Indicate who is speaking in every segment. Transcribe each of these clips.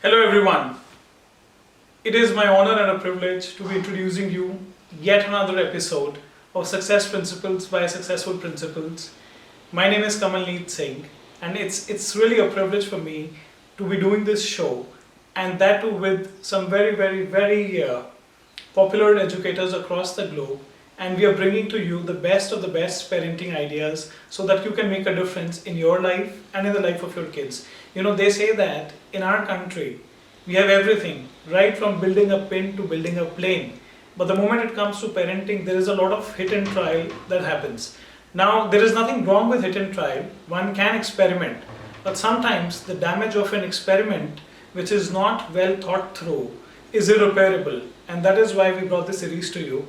Speaker 1: Hello everyone. It is my honor and a privilege to be introducing you yet another episode of Success Principles by Successful Principals. My name is Kamalneet Singh and it's really a privilege for me to be doing this show, and that too with some very popular educators across the globe, and we are bringing to you the best of the best parenting ideas so that you can make a difference in your life and in the life of your kids. You know, they say that in our country we have everything, right from building a pin to building a plane. But the moment it comes to parenting, there is a lot of hit and trial that happens. Now, there is nothing wrong with hit and trial. One can experiment. But sometimes the damage of an experiment which is not well thought through is irreparable. And that is why we brought this series to you,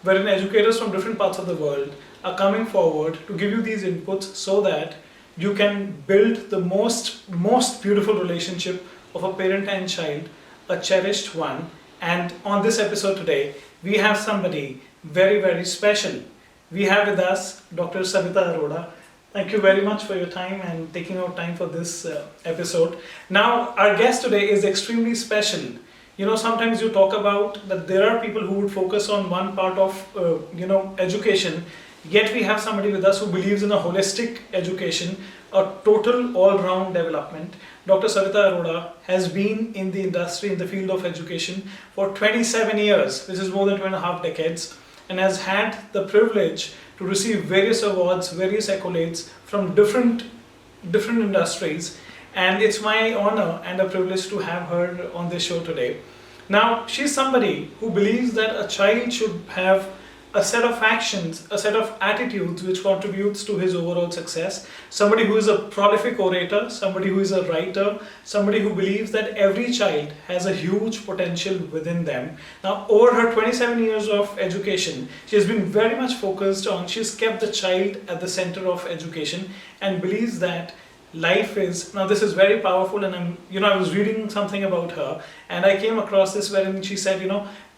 Speaker 1: wherein educators from different parts of the world are coming forward to give you these inputs so that you can build the most beautiful relationship of a parent and child, a cherished one. And on this episode today, we have somebody very special. We have with us Dr. Savita Arora. Thank you very much for your time and taking out time for this episode. Now, our guest today is extremely special. You know, sometimes you talk about that there are people who would focus on one part of, education, yet we have somebody with us who believes in a holistic education, a total all-round development. Dr. Savita Arora has been in the industry, in the field of education for 27 years, which is more than 2.5 decades, and has had the privilege to receive various awards, various accolades from different industries. And it's my honor and a privilege to have her on this show today. Now, she's somebody who believes that a child should have a set of actions, a set of attitudes which contributes to his overall success. Somebody who is a prolific orator, somebody who is a writer, somebody who believes that every child has a huge potential within them. Now, over her 27 years of education, she has been very much focused on, she's kept the child at the center of education and believes that life is, now this is very powerful, and I was reading something about her and I came across this wherein she said,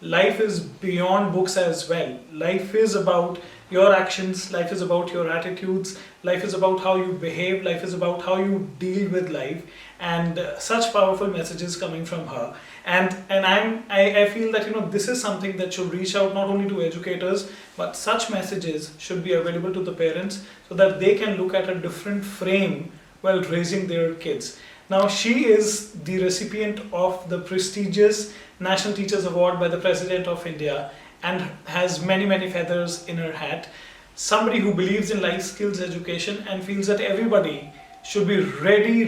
Speaker 1: life is beyond books as well. Life is about your actions, life is about your attitudes, life is about how you behave, life is about how you deal with life, and such powerful messages coming from her. And I feel that this is something that should reach out not only to educators, but such messages should be available to the parents so that they can look at a different frame while raising their kids. Now, she is the recipient of the prestigious National Teachers Award by the President of India and has many feathers in her hat. Somebody who believes in life skills education and feels that everybody should be really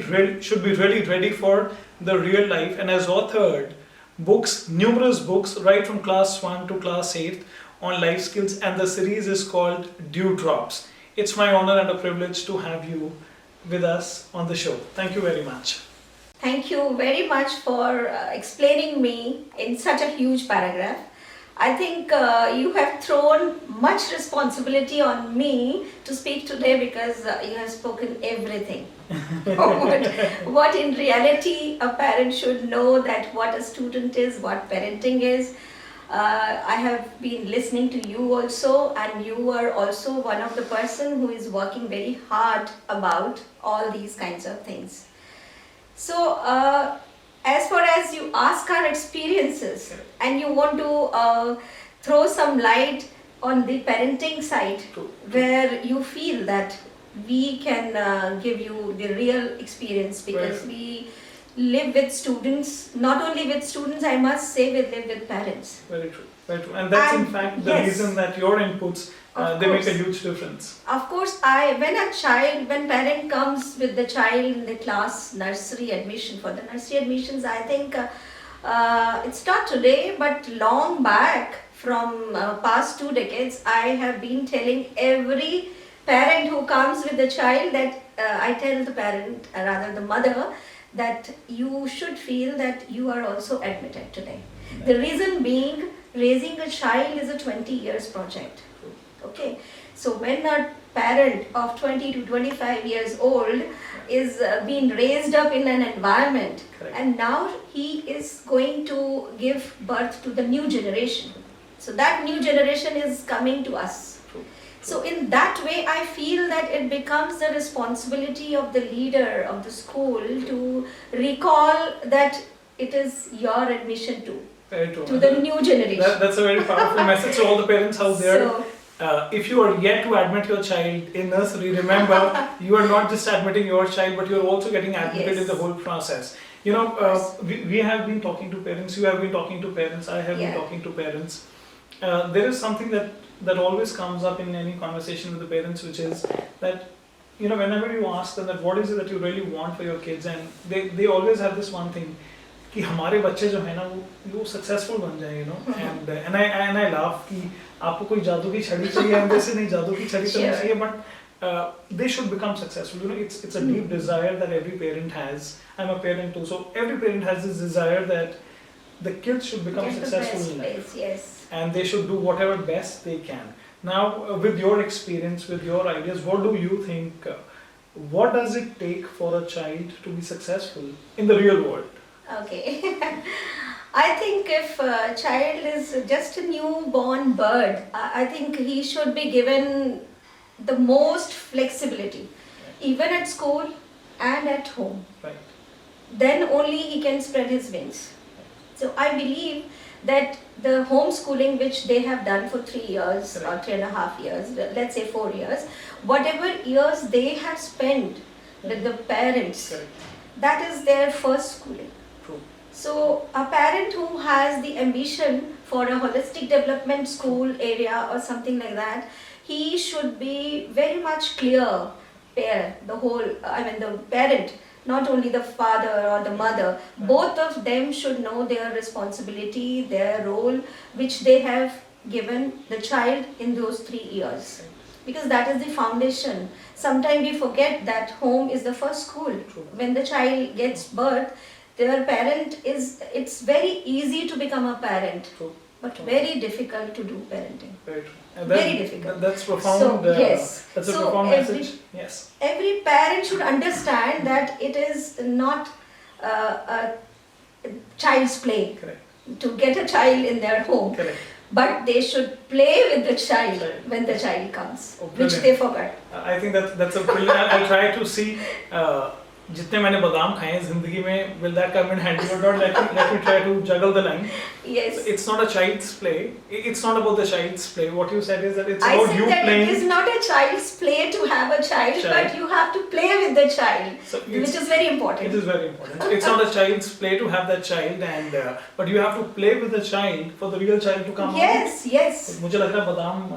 Speaker 1: ready for the real life, and has authored books, numerous books, right from class 1 to class 8 on life skills, and the series is called Dewdrops. It's my honor and a privilege to have you with us on the show. Thank you very much.
Speaker 2: Thank you very much for explaining me in such a huge paragraph. I think you have thrown much responsibility on me to speak today because you have spoken everything. what in reality a parent should know, that what a student is, what parenting is. I have been listening to you also, and you are also one of the person who is working very hard about all these kinds of things. So, as far as you ask our experiences and you want to throw some light on the parenting side, where you feel that we can give you the real experience, because we live with students, not only with students, I must say we live with parents.
Speaker 1: Very true. And that's in fact the reason that your inputs, they make a huge difference.
Speaker 2: Of course, when parent comes with the child in the class nursery admission, for the nursery admissions, I think it's not today, but long back from past 2 decades, I have been telling every parent who comes with the child that I tell the parent, rather the mother, that you should feel that you are also admitted today. The reason being, raising a child is a 20 years project. Okay, so when a parent of 20 to 25 years old is being raised up in an environment, and now he is going to give birth to the new generation. So that new generation is coming to us. So in that way, I feel that it becomes the responsibility of the leader of the school to recall that it is your admission too,
Speaker 1: Very true.
Speaker 2: to the new generation.
Speaker 1: That's a very powerful message to all the parents out there.
Speaker 2: So,
Speaker 1: If you are yet to admit your child in nursery, remember you are not just admitting your child, but you are also getting admitted in the whole process. You know, we have been talking to parents, you have been talking to parents, I have been talking to parents. There is something that always comes up in any conversation with the parents, which is that, you know, whenever you ask them that what is it that you really want for your kids, and they always have this one thing कि हमारे बच्चे जो है ना वो successful बन जाए, you know, and I laugh कि आपको कोई जादू की छड़ी चाहिए, हम जैसे नहीं जादू की छड़ी तो नहीं चाहिए, but they should become successful. You know, it's a deep desire that every parent has. I'm a parent too, so every parent has this desire that the kids should become successful in life.
Speaker 2: Yes.
Speaker 1: And they should do whatever best they can. Now, with your experience, with your ideas, what do you think? What does it take for a child to be successful in the real world?
Speaker 2: Okay. I think if a child is just a newborn bird, I think he should be given the most flexibility, even at school and at home.
Speaker 1: Right.
Speaker 2: Then only he can spread his wings. So I believe that the homeschooling which they have done for 3 years or 3.5 years, let's say 4 years, whatever years they have spent with the parents, that is their first schooling.
Speaker 1: True.
Speaker 2: So a parent who has the ambition for a holistic development school area or something like that, he should be very much clear, the parent, not only the father or the mother, both of them should know their responsibility, their role, which they have given the child in those 3 years. Because that is the foundation. Sometimes we forget that home is the first school.
Speaker 1: True.
Speaker 2: When the child gets birth, their parent it's very easy to become a parent.
Speaker 1: True.
Speaker 2: But very difficult to do parenting.
Speaker 1: Very true.
Speaker 2: Very difficult.
Speaker 1: That's profound.
Speaker 2: So, yes.
Speaker 1: That's a
Speaker 2: So
Speaker 1: profound message. Yes.
Speaker 2: Every parent should understand that it is not a child's play.
Speaker 1: Correct.
Speaker 2: To get a child in their home.
Speaker 1: Correct.
Speaker 2: But they should play with the child when the child comes, which they forgot.
Speaker 1: I think that's a brilliant. I'll try to see. जितने मैंने बादाम खाए हैं जिंदगी में, will that come in handy or not? Let me try to juggle the line.
Speaker 2: Yes.
Speaker 1: It's not a child's play. It's not about the child's play. What you said is that it's
Speaker 2: I
Speaker 1: about
Speaker 2: said
Speaker 1: you
Speaker 2: that
Speaker 1: playing.
Speaker 2: it is not a child's play to have a child, but you have to play with the child,
Speaker 1: So
Speaker 2: which is very important.
Speaker 1: It is very important. It's not a child's play to have that child, and but you have to play with the child for the real child to come.
Speaker 2: Yes, yes.
Speaker 1: मुझे लग रहा है बादाम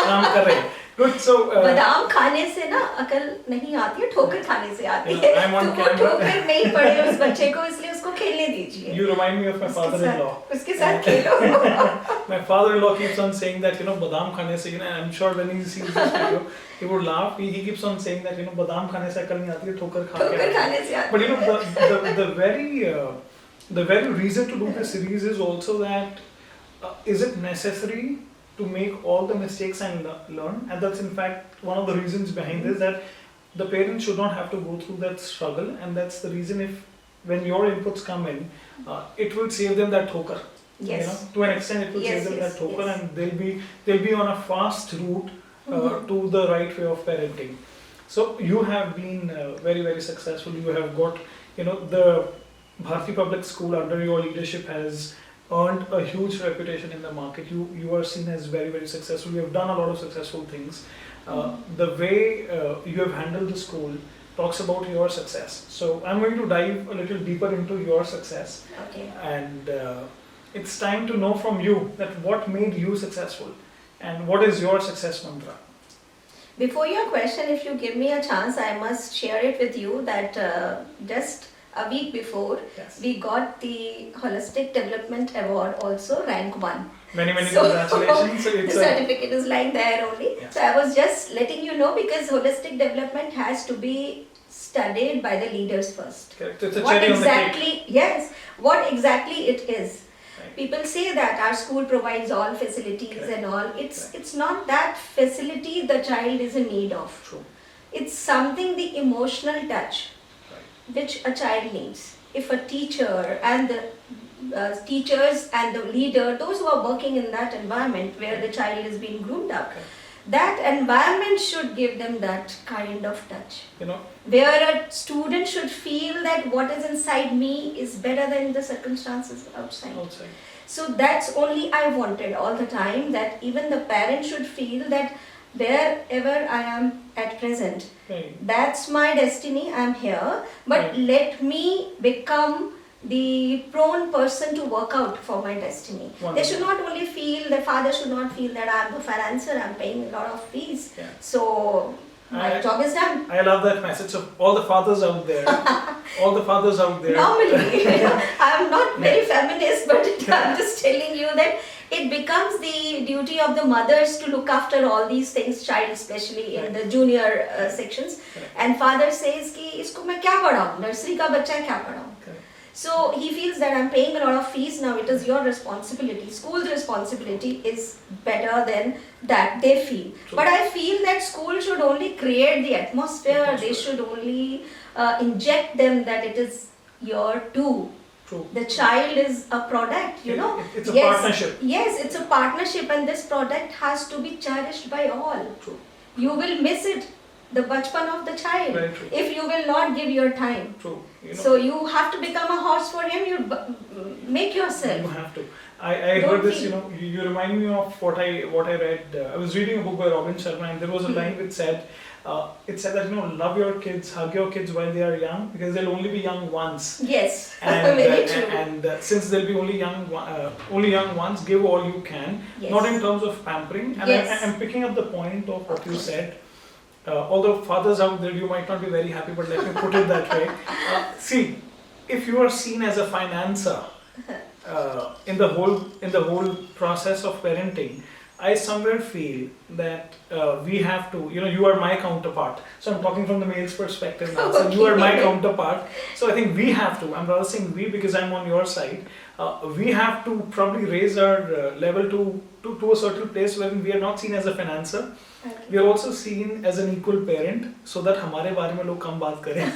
Speaker 1: काम कर रहे हैं. Good. So.
Speaker 2: बादाम खाने से ना अकल नहीं आती है, ठोकर खाने से आती है.
Speaker 1: I'm on
Speaker 2: तो वो
Speaker 1: camera.
Speaker 2: ठोकर नहीं पड़े उस बच्चे को, इसलिए उसको खेलने दीजिए.
Speaker 1: You remind me of my father-in-law.
Speaker 2: उसके साथ खेलो.
Speaker 1: My father-in-law keeps on saying that, you know, badam khane se, you know, I'm sure when he sees this video, he would laugh. He keeps on saying that, you know, badam khane se akal nahi aati hai, ठोकर खा के
Speaker 2: ठोकर
Speaker 1: आती है.
Speaker 2: खाने से आती है.
Speaker 1: But you know, the very reason to do this series is also that is it necessary to make all the mistakes and learn? And that's in fact one of the reasons behind this, that the parents should not have to go through that struggle, and that's the reason when your inputs come in, it will save them that thokar.
Speaker 2: Yes.
Speaker 1: You know, to an extent it will save them that thokar, and they'll be on a fast route to the right way of parenting. So you have been very, very successful. You have got, you know, the Bharti Public School under your leadership has earned a huge reputation in the market. You are seen as very, very successful. You have done a lot of successful things. The way you have handled the school talks about your success. So I'm going to dive a little deeper into your success.
Speaker 2: Okay.
Speaker 1: And it's time to know from you that what made you successful and what is your success mantra.
Speaker 2: Before your question, if you give me a chance, I must share it with you that just a week before, we got the Holistic Development Award, also rank 1.
Speaker 1: Many congratulations. So
Speaker 2: the certificate is lying there only.
Speaker 1: Yeah.
Speaker 2: So I was just letting you know, because holistic development has to be studied by the leaders first.
Speaker 1: Correct. It's a
Speaker 2: What
Speaker 1: cherry
Speaker 2: exactly?
Speaker 1: on the cake.
Speaker 2: Yes. What exactly it is?
Speaker 1: Right.
Speaker 2: People say that our school provides all facilities and all. It's not that facility the child is in need of.
Speaker 1: True.
Speaker 2: It's something, the emotional touch, which a child needs. If a teacher and the teachers and the leader, those who are working in that environment where the child is being groomed up, that environment should give them that kind of touch.
Speaker 1: You know,
Speaker 2: Where a student should feel that what is inside me is better than the circumstances outside. So that's only I wanted all the time, that even the parent should feel that wherever I am at present,
Speaker 1: right.
Speaker 2: that's my destiny, I'm here, but
Speaker 1: Right.
Speaker 2: let me become the prone person to work out for my destiny. They
Speaker 1: Wonderful.
Speaker 2: should not only feel, the father should not feel that I'm the financier, I'm paying a lot of fees,
Speaker 1: Yeah.
Speaker 2: so my job is done.
Speaker 1: I love that message of all the fathers out there. All the fathers out there.
Speaker 2: Normally, I'm not very feminist, but I'm just telling you that it becomes the duty of the mothers to look after all these things, child especially in the junior sections.
Speaker 1: Correct.
Speaker 2: And father says कि इसको मैं क्या पढ़ाऊँ, nursery का बच्चा है क्या पढ़ाऊँ.
Speaker 1: Correct.
Speaker 2: So he feels that I'm paying a lot of fees now, it is your responsibility. School's responsibility is better than that, they feel.
Speaker 1: True.
Speaker 2: But I feel that school should only create the atmosphere, they should only inject them that it is your too.
Speaker 1: True.
Speaker 2: The child is a product, you know.
Speaker 1: It's a partnership.
Speaker 2: Yes, it's a partnership, and this product has to be cherished by all.
Speaker 1: True.
Speaker 2: You will miss it, the bachpan of the child,
Speaker 1: Very true.
Speaker 2: if you will not give your time.
Speaker 1: True. You know,
Speaker 2: So you have to become a horse for him, you make yourself.
Speaker 1: you have to. I
Speaker 2: Don't
Speaker 1: heard this,
Speaker 2: feel.
Speaker 1: you know, you remind me of what I read. I was reading a book by Robin Sharma, and there was a line which said, that, you know, love your kids, hug your kids while they are young, because they'll only be young once.
Speaker 2: Yes,
Speaker 1: And,
Speaker 2: very true.
Speaker 1: Since they'll be only young ones, give all you can,
Speaker 2: Yes.
Speaker 1: not in terms of pampering. And
Speaker 2: Yes.
Speaker 1: I'm picking up the point of what you said. Although fathers out there, you might not be very happy, but let me put it that way. See, if you are seen as a financer in the whole process of parenting, I somewhere feel that we have to, you know, you are my counterpart. So I'm talking from the male's perspective now. So you are my counterpart. So I think we have to, I'm rather saying we because I'm on your side, we have to probably raise our level to a certain place where we are not seen as a financer.
Speaker 2: Okay.
Speaker 1: We are also seen as an equal parent, so that हमारे बारे में लोग कम बात करें.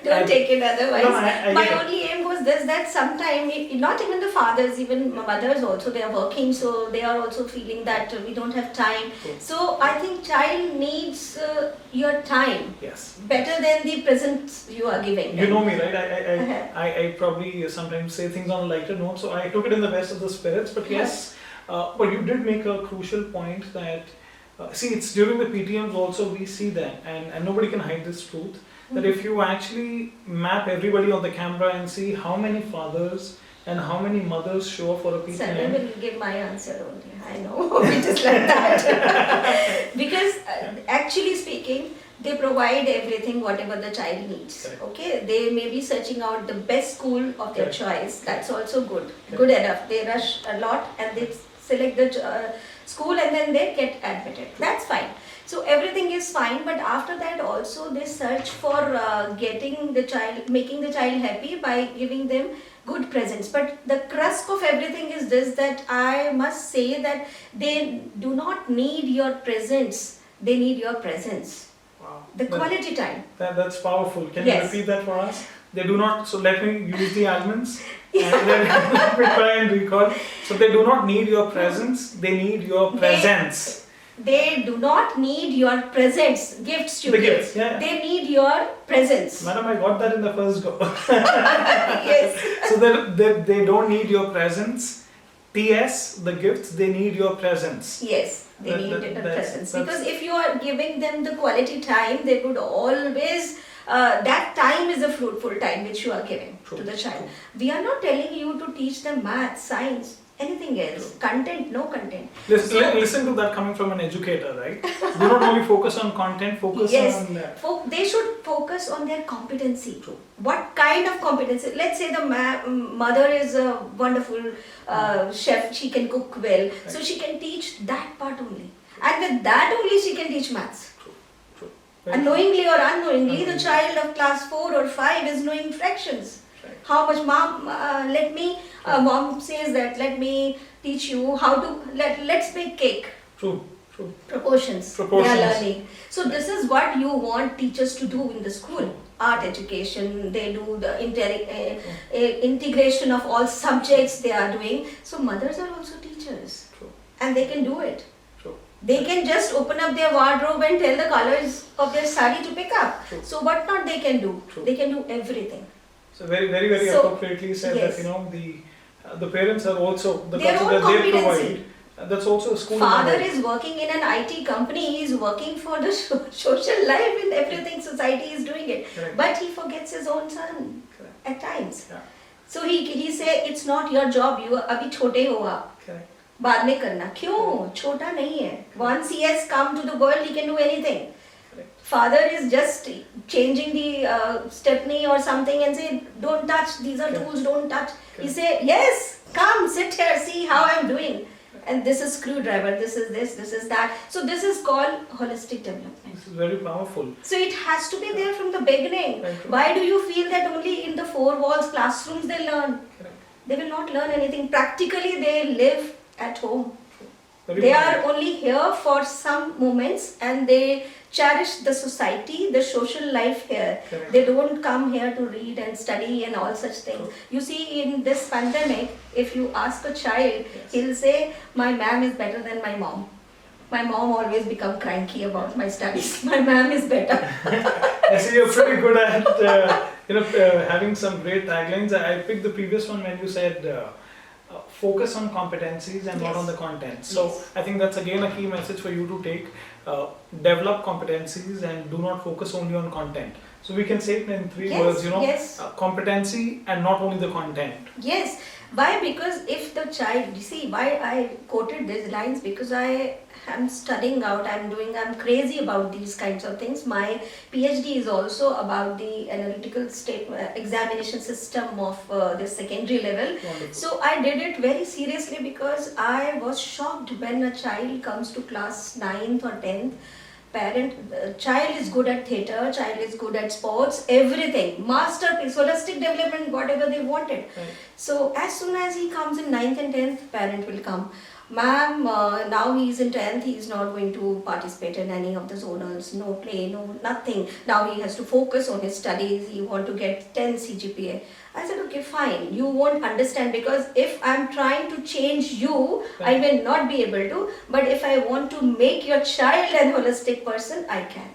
Speaker 2: Don't take it otherwise.
Speaker 1: No, I
Speaker 2: My
Speaker 1: get it.
Speaker 2: only aim was this, that sometime, not even the fathers, even mothers also, they are working, so they are also feeling that we don't have time.
Speaker 1: True.
Speaker 2: So I think child needs your time
Speaker 1: Yes.
Speaker 2: better than the presents you are giving
Speaker 1: You
Speaker 2: them.
Speaker 1: know me, right? I probably sometimes say things on a lighter note, so I took it in the best of the spirits. But yes, but you did make a crucial point that, see, it's during the PTMs also we see that, and nobody can hide this truth, that if you actually map everybody on the camera and see how many fathers and how many mothers show up for a
Speaker 2: Sir, I
Speaker 1: PTM.
Speaker 2: will give my answer only. I know it is like that. Because actually speaking, they provide everything whatever the child needs.
Speaker 1: Correct.
Speaker 2: Okay, they may be searching out the best school of their
Speaker 1: Correct.
Speaker 2: choice. That's also good.
Speaker 1: Correct.
Speaker 2: Good enough. They rush a lot and they select the school and then they get admitted. That's fine. So everything is fine, but after that also they search for making the child happy by giving them good presents. But the crux of everything is this, that I must say that they do not need your presents, they need your presence.
Speaker 1: Wow.
Speaker 2: The quality time.
Speaker 1: That's powerful. Can
Speaker 2: Yes.
Speaker 1: you repeat that for us? They do not, so let me use the elements and then let me try and recall. So they do not need your presence, they need your presence.
Speaker 2: They do not need your presents, gifts you
Speaker 1: The
Speaker 2: give.
Speaker 1: gifts, yeah.
Speaker 2: They need your presence.
Speaker 1: Madam, I got that in the first go.
Speaker 2: Yes.
Speaker 1: So they don't need your presence. TS, the gifts, they need your presence.
Speaker 2: Yes, they
Speaker 1: That-
Speaker 2: need
Speaker 1: that-
Speaker 2: a
Speaker 1: that's-
Speaker 2: presence.
Speaker 1: that's-
Speaker 2: Because if you are giving them the quality time, they would always, that time is a fruitful time which you are giving
Speaker 1: True,
Speaker 2: to the child.
Speaker 1: true.
Speaker 2: We are not telling you to teach them math, science, anything else. Content, no content.
Speaker 1: Listen to that coming from an educator, right? Do not only focus on content, focus
Speaker 2: Yes.
Speaker 1: on that.
Speaker 2: They should focus on their competency.
Speaker 1: True.
Speaker 2: What kind of competency? Let's say the mother is a wonderful chef, she can cook well, so she can teach that part only. And with that only she can teach maths.
Speaker 1: True.
Speaker 2: Unknowingly or unknowingly, the child of class 4 or 5 is knowing fractions.
Speaker 1: Right.
Speaker 2: How much mom says that, let me teach you how to, let's make cake.
Speaker 1: True.
Speaker 2: Proportions.
Speaker 1: Proportions.
Speaker 2: They are learning. So this is what you want teachers to do in the school. Art education, they do the integration of all subjects they are doing. So mothers are also teachers.
Speaker 1: True.
Speaker 2: And they can do it.
Speaker 1: True.
Speaker 2: They can just open up their wardrobe and tell the colors of their sari to pick up.
Speaker 1: True.
Speaker 2: So what not they can do?
Speaker 1: True.
Speaker 2: They can do everything.
Speaker 1: So very
Speaker 2: So,
Speaker 1: appropriately said
Speaker 2: yes.
Speaker 1: that the parents are also the
Speaker 2: Their
Speaker 1: culture
Speaker 2: own
Speaker 1: that they
Speaker 2: competency.
Speaker 1: provide. That's also a school.
Speaker 2: Father
Speaker 1: in
Speaker 2: is working in an IT company. He is working for the social life and everything. Society is doing it,
Speaker 1: Correct.
Speaker 2: but he forgets his own son
Speaker 1: Correct.
Speaker 2: at times.
Speaker 1: Yeah.
Speaker 2: So he say it's not your job. You अभी छोटे हो आप.
Speaker 1: Correct.
Speaker 2: बाद में करना. क्यों? छोटा नहीं है. Once he has come to the world, he can do anything.
Speaker 1: Correct.
Speaker 2: Father is just changing the stepney or something and say, don't touch. These are
Speaker 1: Correct.
Speaker 2: tools. Don't touch. He
Speaker 1: Correct.
Speaker 2: say, yes, come sit here. See how I'm doing. And this is screwdriver, this is that. So this is called holistic development.
Speaker 1: This is very powerful.
Speaker 2: So it has to be there from the beginning.
Speaker 1: Right.
Speaker 2: Why do you feel that only in the four walls classrooms they learn?
Speaker 1: Correct.
Speaker 2: They will not learn anything. Practically they live at home.
Speaker 1: Very
Speaker 2: They
Speaker 1: powerful.
Speaker 2: are only here for some moments and they cherish the society, the social life here.
Speaker 1: Correct.
Speaker 2: They don't come here to read and study and all such things.
Speaker 1: True.
Speaker 2: You see, in this pandemic, if you ask a child,
Speaker 1: Yes.
Speaker 2: he'll say, my ma'am is better than my mom. My mom always become cranky about my studies. My ma'am is better.
Speaker 1: I see you're pretty good at having some great taglines. I picked the previous one when you said focus on competencies and not
Speaker 2: Yes.
Speaker 1: on the content. So
Speaker 2: Yes.
Speaker 1: I think that's again a key message for you to take. Develop competencies and do not focus only on content. So we can say it in three
Speaker 2: Yes,
Speaker 1: words,
Speaker 2: yes.
Speaker 1: competency and not only the content.
Speaker 2: Yes. Why? Because if the child, you see, why I quoted these lines, because I am studying out, I'm crazy about these kinds of things. My PhD is also about the analytical state examination system of the secondary level.
Speaker 1: Wonderful.
Speaker 2: So I did it very seriously because I was shocked when a child comes to class 9th or 10th. Child is good at theatre, child is good at sports, everything, masterpiece, holistic development, whatever they wanted.
Speaker 1: Right.
Speaker 2: So as soon as he comes in 9th and 10th, parent will come. Ma'am, now he is in 10th, he is not going to participate in any of the zonals, no play, no nothing. Now he has to focus on his studies, he want to get 10 CGPA. I said, okay, fine, you won't understand because if I'm trying to change you, I will not be able to. But if I want to make your child an holistic person, I can.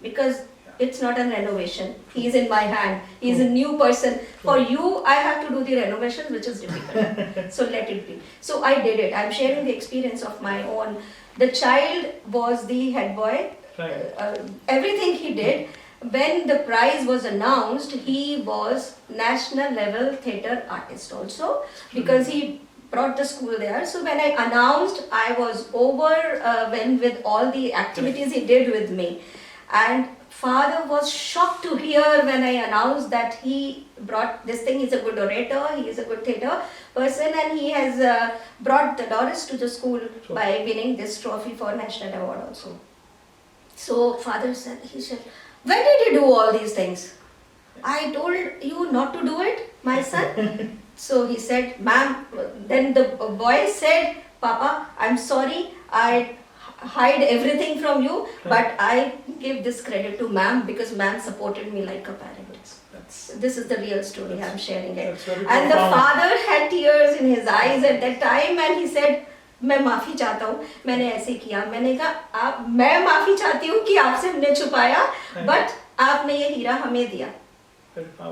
Speaker 2: Because it's not a renovation. He is in my hand. He is a new person. For you, I have to do the renovation, which is difficult. So let it be. So I did it. I'm sharing the experience of my own. The child was the head boy.
Speaker 1: Right.
Speaker 2: Everything he did. When the prize was announced, he was national level theatre artist also because he brought the school there. So when I announced, I was overwhelmed with all the activities he did with me. And father was shocked to hear when I announced that he brought this thing. He's a good orator, he is a good theatre person, and he has brought the daughters to the school by winning this trophy for national award also. So father said, he said, when did you do all these things? I told you not to do it, my son. So he said, ma'am, then the boy said, Papa, I'm sorry, I hide everything from you, but I give this credit to ma'am because ma'am supported me like a parent. This is the real story, I'm sharing it. And the father had tears in his eyes at that time and he said, मैं माफ़ी चाहता हूँ, मैंने ऐसे किया, मैंने कहा मैं माफ़ी चाहती हूँ कि आपसे हमने छुपाया, but आपने ये हीरा हमें दिया.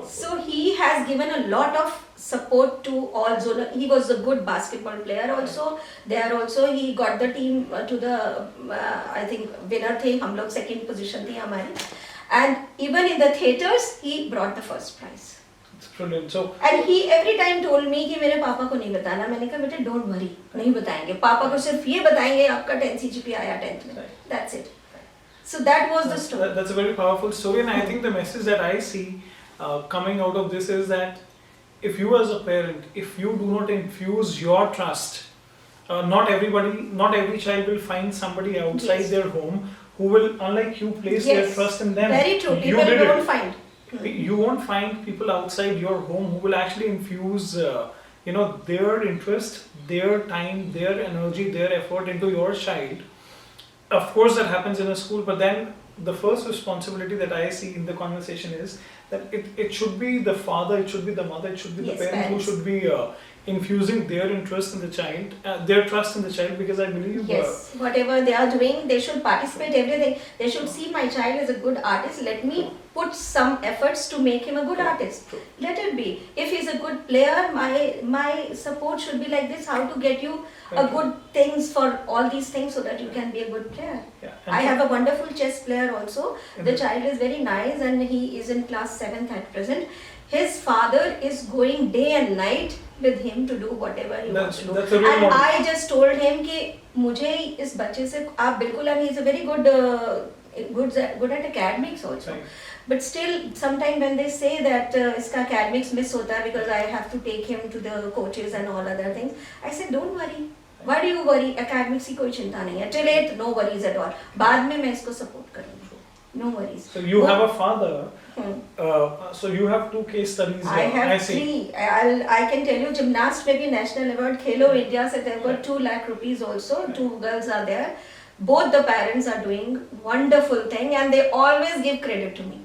Speaker 2: So he has given a lot of support to all zonal. He was a good basketball player also. There also he got the team to the I think winner थे, हम लोग second position थी हमारी. And even in the theatres, he brought the first prize.
Speaker 1: It's brilliant. So,
Speaker 2: and he every time told me कि मेरे पापा को नहीं बताना. मैंने कहा बेटे don't worry, नहीं बताएंगे. पापा को सिर्फ ये बताएंगे आपका 10 CGPA आया 10th में. That's it. So that was the story.
Speaker 1: That's a very powerful story, and I think the message that I see coming out of this is that if you as a parent, if you do not infuse your trust, not every child will find somebody outside their home who will, unlike you, place their trust in them.
Speaker 2: Very true. People don't find.
Speaker 1: You won't find people outside your home who will actually infuse, their interest, their time, their energy, their effort into your child. Of course, that happens in a school, but then the first responsibility that I see in the conversation is that it should be the father, it should be the mother, it should be the
Speaker 2: Yes,
Speaker 1: parent
Speaker 2: parents.
Speaker 1: who should be infusing their interest in the child, their trust in the child, because I believe
Speaker 2: Yes, whatever they are doing, they should participate everything. They should see my child is a good artist. Let me put some efforts to make him a good artist.
Speaker 1: True.
Speaker 2: Let it be. If he's a good player, my support should be like this. How to get you a good things for all these things so that you can be a good player.
Speaker 1: Yeah,
Speaker 2: I have a wonderful chess player also. The
Speaker 1: Mhm.
Speaker 2: child is very nice and he is in class 7th at present. His father is going day and night with him to do whatever he wants to do.
Speaker 1: That's a real
Speaker 2: And
Speaker 1: model.
Speaker 2: I just told him कि मुझे इस बच्चे से आप बिल्कुल, and he is a very good at academics also.
Speaker 1: Right.
Speaker 2: But still, sometime when they say that इसका academics miss होता है because I have to take him to the coaches and all other things, I said don't worry. Why do you worry? Academics की कोई चिंता नहीं है. Till it, no worries at all. बाद में मैं इसको support करूँगी. No worries.
Speaker 1: So you have a father.
Speaker 2: Hmm.
Speaker 1: So you have 2 case studies.
Speaker 2: I have
Speaker 1: see.
Speaker 2: 3. I can tell you, gymnast में भी national award Khelo India से they've got 2 lakh rupees also. 2 girls are there. Both the parents are doing wonderful thing and they always give credit to me.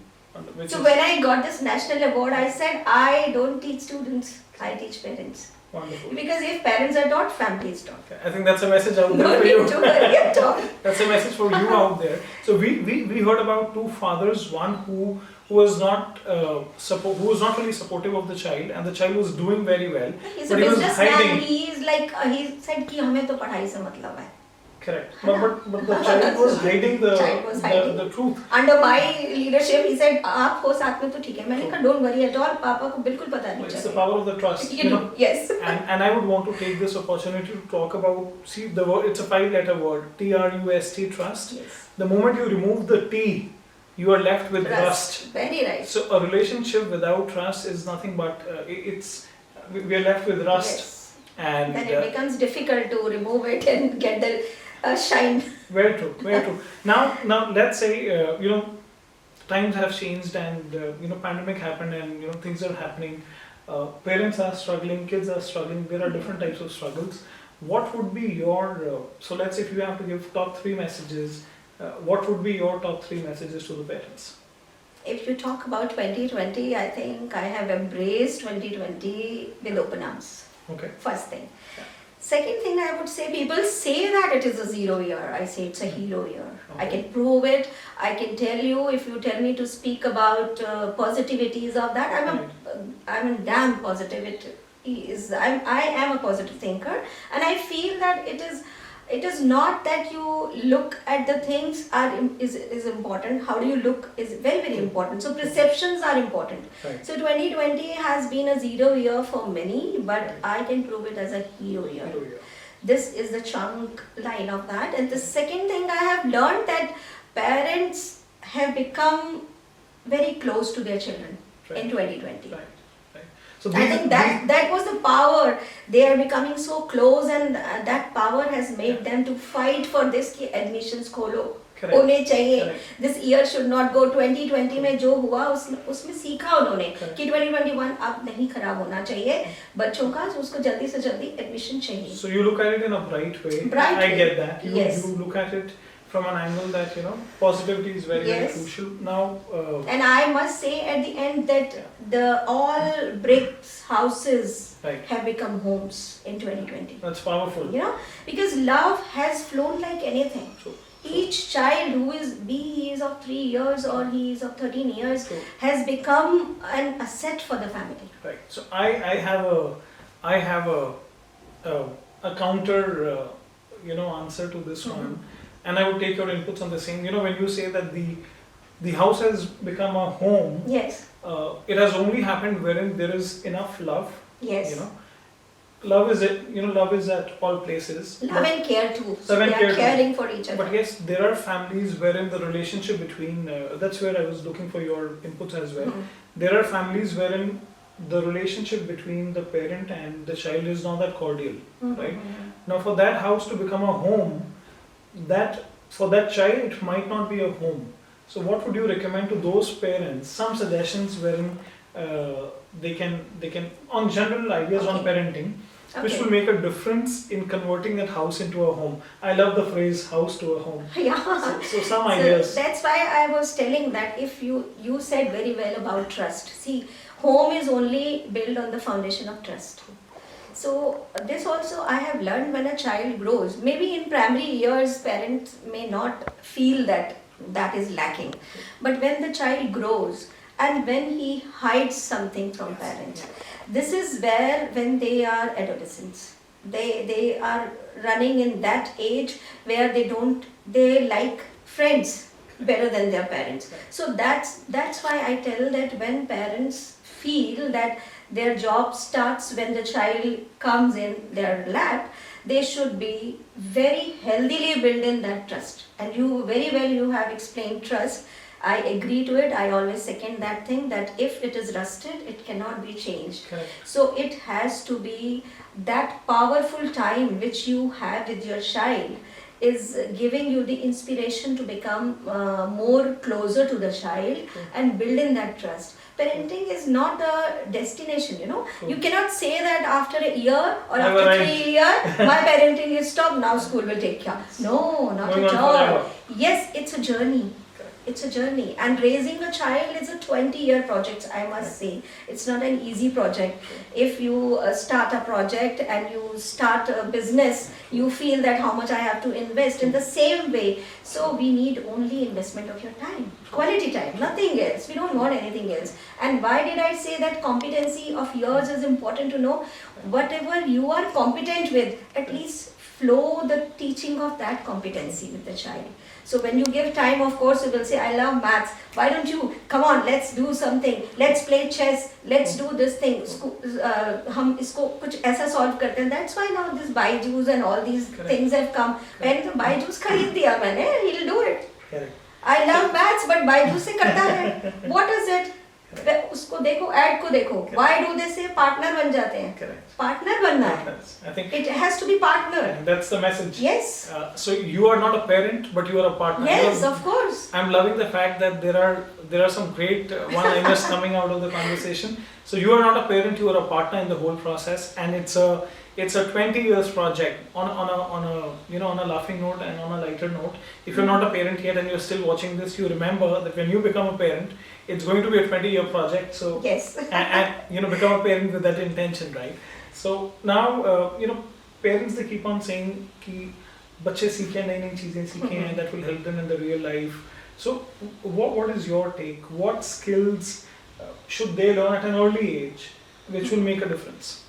Speaker 1: Which
Speaker 2: So
Speaker 1: is
Speaker 2: when I got this national award, I said I don't teach students, I teach parents.
Speaker 1: wonderful.
Speaker 2: Because if parents are taught, family is taught.
Speaker 1: Okay, I think that's a message out there
Speaker 2: No
Speaker 1: for
Speaker 2: need
Speaker 1: you.
Speaker 2: to worry at all.
Speaker 1: That's a message for you out there. So we heard about 2 fathers, one who was not who was not really supportive of the child, and the child was doing very well.
Speaker 2: He's a
Speaker 1: but he was
Speaker 2: businessman.
Speaker 1: hiding.
Speaker 2: He is like he said कि हमें तो पढ़ाई से मतलब है.
Speaker 1: Correct. But the child was hiding
Speaker 2: Child was hiding.
Speaker 1: the truth.
Speaker 2: Under my leadership, he said आप हो साथ में तो ठीक है. मैंने कहा don't worry at all. पापा को बिल्कुल पता नहीं
Speaker 1: It's the
Speaker 2: चलेगा.
Speaker 1: power of the trust.
Speaker 2: You know, yes.
Speaker 1: And I would want to take this opportunity to talk about, see the word, it's a 5-letter word, TRUST, trust.
Speaker 2: Yes.
Speaker 1: The moment you remove the T, you are left with rust.
Speaker 2: Very right.
Speaker 1: So a relationship without trust is nothing but we are left with rust.
Speaker 2: Yes.
Speaker 1: And
Speaker 2: Then it becomes difficult to remove it and get the shine.
Speaker 1: very true, very true. Now let's say times have changed and pandemic happened and things are happening. Parents are struggling, kids are struggling. There are different types of struggles. What would be your so let's say if you have to give top 3 messages, what would be your top 3 messages to the parents?
Speaker 2: If you talk about 2020, I think I have embraced 2020 with open arms.
Speaker 1: Okay.
Speaker 2: First thing.
Speaker 1: Yeah.
Speaker 2: Second thing, I would say people say that it is a 0 year. I say it's a hero year. I
Speaker 1: Okay.
Speaker 2: can prove it. I can tell you, if you tell me to speak about positivities of that, I'm a damn positive. I am a positive thinker, and I feel that it is not that you look at the things is important. How do you look is very, very important. So perceptions are important.
Speaker 1: Right.
Speaker 2: So 2020 has been a 0 year for many, but I can prove it as a hero year.
Speaker 1: Hero year.
Speaker 2: This is the chunk line of that. And the second thing I have learned that parents have become very close to their children in 2020.
Speaker 1: Right. So
Speaker 2: I think that was the power. They are becoming so close, and that power has made them to fight for this कि admissions खोलो होने चाहिए. This year should not go 2020 में जो हुआ उसमें सीखा उन्होंने कि 2021 अब नहीं खराब होना चाहिए बच्चों का, तो उसको जल्दी से जल्दी admission चाहिए.
Speaker 1: So you look at it in a bright way.
Speaker 2: Bright
Speaker 1: I
Speaker 2: way.
Speaker 1: get that.
Speaker 2: Yes.
Speaker 1: You look at it from an angle that positivity is very, very
Speaker 2: Yes.
Speaker 1: crucial. Now
Speaker 2: And I must say at the end that the all bricks houses
Speaker 1: Right.
Speaker 2: have become homes in 2020.
Speaker 1: That's powerful.
Speaker 2: Because love has flown like anything.
Speaker 1: True.
Speaker 2: Each child who is he is of 3 years or he is of 13 years
Speaker 1: True.
Speaker 2: has become an asset for the family.
Speaker 1: Right. So I have a counter answer to this
Speaker 2: Mhm.
Speaker 1: one, and I would take your inputs on the same. When you say that the house has become a home,
Speaker 2: Yes.
Speaker 1: it has only happened wherein there is enough love.
Speaker 2: Yes.
Speaker 1: Love is love is at all places.
Speaker 2: Love and care too.
Speaker 1: Love and
Speaker 2: they
Speaker 1: care
Speaker 2: are
Speaker 1: too.
Speaker 2: caring for each other.
Speaker 1: But yes, there are families wherein the relationship between that's where I was looking for your inputs as well.
Speaker 2: Mhm.
Speaker 1: There are families wherein the relationship between the parent and the child is not that cordial,
Speaker 2: Mhm.
Speaker 1: right? Now, for that house to become a home, that for that child it might not be a home. So, what would you recommend to those parents? Some suggestions wherein they can on general ideas on
Speaker 2: Okay.
Speaker 1: parenting. which
Speaker 2: Okay.
Speaker 1: will make a difference in converting that house into a home. I love the phrase house to a home.
Speaker 2: Yeah.
Speaker 1: So some ideas.
Speaker 2: That's why I was telling that if you said very well about trust. See, home is only built on the foundation of trust. So this also I have learned when a child grows. Maybe in primary years, parents may not feel that is lacking. But when the child grows and when he hides something from parents, this is where when they are adolescents, they are running in that age where they like friends better than their parents. So that's why I tell that when parents feel that their job starts when the child comes in their lap, they should be very healthily build in that trust. And you very well you have explained trust. I agree to it. I always second that thing, that if it is rusted, it cannot be changed.
Speaker 1: Correct.
Speaker 2: So it has to be that powerful time which you have with your child is giving you the inspiration to become more closer to the child and build in that trust. Parenting is not a destination, you know. You cannot say that after a year or
Speaker 1: I've
Speaker 2: after
Speaker 1: arrived.
Speaker 2: 3 years, my parenting is stopped, now school will take care. No, not
Speaker 1: Going
Speaker 2: at
Speaker 1: on
Speaker 2: all.
Speaker 1: forever.
Speaker 2: Yes, it's a journey. It's a journey, and raising a child is a 20-year project, I must say. It's not an easy project. If you start a project and you start a business, you feel that how much I have to invest in the same way. So we need only investment of your time, quality time, nothing else. We don't want anything else. And why did I say that competency of yours is important to know? Whatever you are competent with, at least flow the teaching of that competency with the child. So when you give time, of course, you will say, I love maths. Why don't you, come on, let's do something. Let's play chess. Let's do this thing. हम इसको कुछ ऐसा solve करते हैं. That's why now this Byju's and all these things have come. When the Byju's खरीद दिया मैंने, he'll do it.
Speaker 1: Correct.
Speaker 2: I love maths, but Byju से करता है. What is it? उसको देखो, ad को देखो. Why do they say partner बन जाते हैं?
Speaker 1: Correct.
Speaker 2: Partner बनना है.
Speaker 1: Partners. I think
Speaker 2: It has to be partner.
Speaker 1: that's the message.
Speaker 2: Yes.
Speaker 1: So you are not a parent, but you are a partner.
Speaker 2: Yes, of course.
Speaker 1: I'm loving the fact that there are some great one-liners coming out of the conversation. So you are not a parent, you are a partner in the whole process, and it's a 20 years project on a laughing note and on a lighter note. If you're not a parent yet and you're still watching this, you remember that when you become a parent, it's going to be a 20-year project. So
Speaker 2: Yes.
Speaker 1: and become a parent with that intention, right? So now parents, they keep on saying कि बच्चे सीखें नई नई चीजें सीखें that will help them in the real life. So what is your take? What skills should they learn at an early age which will make a difference?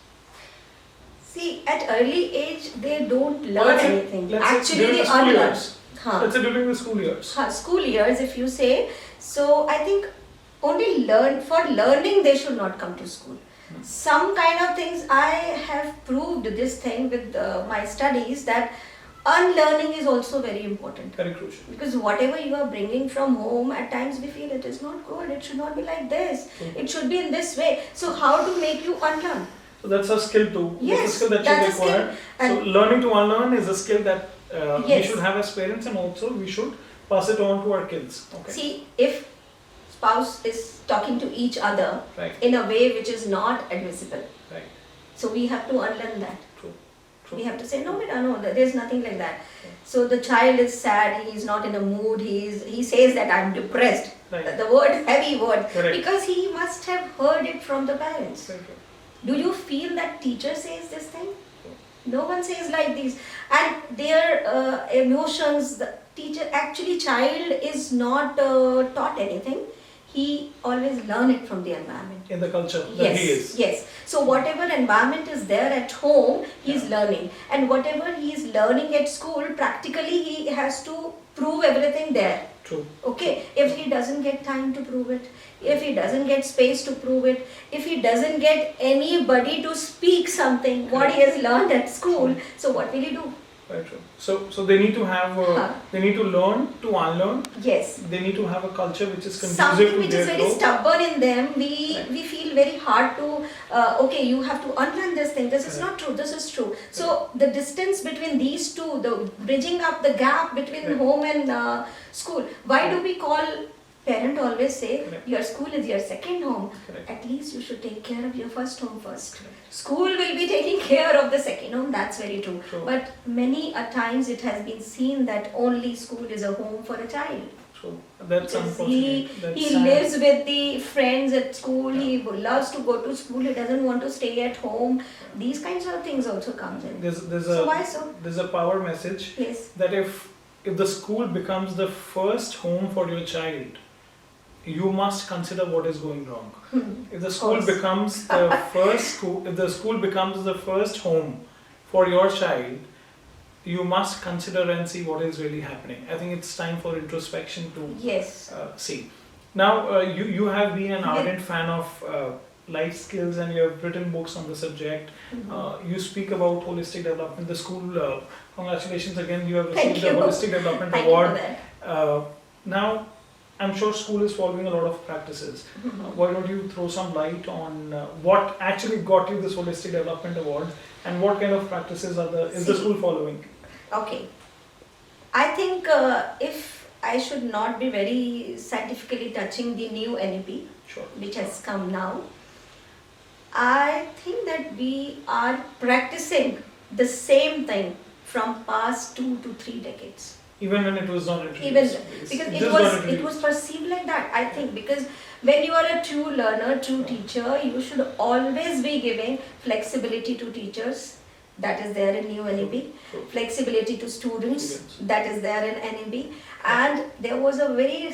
Speaker 2: See, at early age, they don't learn
Speaker 1: Let's say-
Speaker 2: anything.
Speaker 1: let's say
Speaker 2: Actually,
Speaker 1: during
Speaker 2: they
Speaker 1: the school
Speaker 2: unlearn.
Speaker 1: years.
Speaker 2: Huh.
Speaker 1: Let's say during the school years.
Speaker 2: School years, if you say. So, I think only for learning, they should not come to school. Some kind of things, I have proved this thing with my studies, that unlearning is also very important.
Speaker 1: Very crucial.
Speaker 2: Because whatever you are bringing from home, at times we feel it is not good, it should not be like this, it should be in this way. So, how to make you unlearn?
Speaker 1: So that's a skill too.
Speaker 2: Yes,
Speaker 1: That's a skill that
Speaker 2: that's
Speaker 1: should
Speaker 2: a
Speaker 1: be
Speaker 2: skill.
Speaker 1: acquired. So learning to unlearn is a skill that we
Speaker 2: Yes.
Speaker 1: should have as parents, and also we should pass it on to our kids. Okay.
Speaker 2: See, if spouse is talking to each other
Speaker 1: Right.
Speaker 2: in a way which is not admissible,
Speaker 1: Right.
Speaker 2: so we have to unlearn that.
Speaker 1: True. True.
Speaker 2: We have to say, no, beta, no, there's nothing like that. So the child is sad, he is not in a mood, he says that I'm depressed.
Speaker 1: Right.
Speaker 2: The word, heavy word,
Speaker 1: Correct.
Speaker 2: because he must have heard it from the parents.
Speaker 1: Very good.
Speaker 2: Do you feel that teacher says this thing? No one says like this. And their emotions, the teacher, actually child is not taught anything. He always learn it from the environment.
Speaker 1: In the culture that he is.
Speaker 2: Yes. So whatever environment is there at home, he is learning. And whatever he is learning at school, practically he has to prove everything there.
Speaker 1: True.
Speaker 2: Okay, if he doesn't get time to prove it, if he doesn't get space to prove it, if he doesn't get anybody to speak something, what he has learned at school, so what will he do?
Speaker 1: Very true. So they need to have they need to learn to unlearn.
Speaker 2: Yes.
Speaker 1: They need to have a culture which is conducive
Speaker 2: Something
Speaker 1: to
Speaker 2: which
Speaker 1: their
Speaker 2: is very
Speaker 1: growth.
Speaker 2: stubborn in them, we feel very hard to, okay, you have to unlearn this thing, this is not true, this is true. So the distance between these two, the bridging up the gap between
Speaker 1: Right.
Speaker 2: home and school, why do we call parent always say,
Speaker 1: Correct.
Speaker 2: your school is your second home.
Speaker 1: Correct.
Speaker 2: At least you should take care of your first home first.
Speaker 1: Correct.
Speaker 2: School will be taking care of the second home, that's very true.
Speaker 1: True.
Speaker 2: But many a times it has been seen that only school is a home for a child.
Speaker 1: So that's
Speaker 2: Because
Speaker 1: unfortunate. That's
Speaker 2: he
Speaker 1: sad.
Speaker 2: lives with the friends at school, he loves to go to school, he doesn't want to stay at home. These kinds of things also comes in. So why so?
Speaker 1: There's a power message
Speaker 2: Yes.
Speaker 1: that if the school becomes the first home for your child, you must consider what is going wrong. If the school
Speaker 2: course.
Speaker 1: becomes the first school, if the school becomes the first home for your child, you must consider and see what is really happening. I think it's time for introspection to
Speaker 2: Yes.
Speaker 1: see. Now, you have been an ardent fan of life skills and you have written books on the subject. You speak about holistic development. The school, congratulations again, you have
Speaker 2: Thank
Speaker 1: received the
Speaker 2: you.
Speaker 1: Holistic Development
Speaker 2: Thank you
Speaker 1: Award.
Speaker 2: for that.
Speaker 1: Now, I'm sure school is following a lot of practices. Why don't you throw some light on what actually got you this Holistic Development Award and what kind of practices is the school following?
Speaker 2: Okay. I think if I should not be very scientifically touching the new NEP,
Speaker 1: Sure.
Speaker 2: which has come now, I think that we are practicing the same thing from past 2 to 3 decades.
Speaker 1: Even when it was not introduced.
Speaker 2: Even
Speaker 1: It's
Speaker 2: because
Speaker 1: just
Speaker 2: it
Speaker 1: got
Speaker 2: was
Speaker 1: introduced.
Speaker 2: perceived like that, I think, because when you are a true learner, true teacher, you should always be giving flexibility to teachers. That is there in new NEP.
Speaker 1: True.
Speaker 2: Flexibility to students.
Speaker 1: Students.
Speaker 2: That is there in NEP. And there was a very,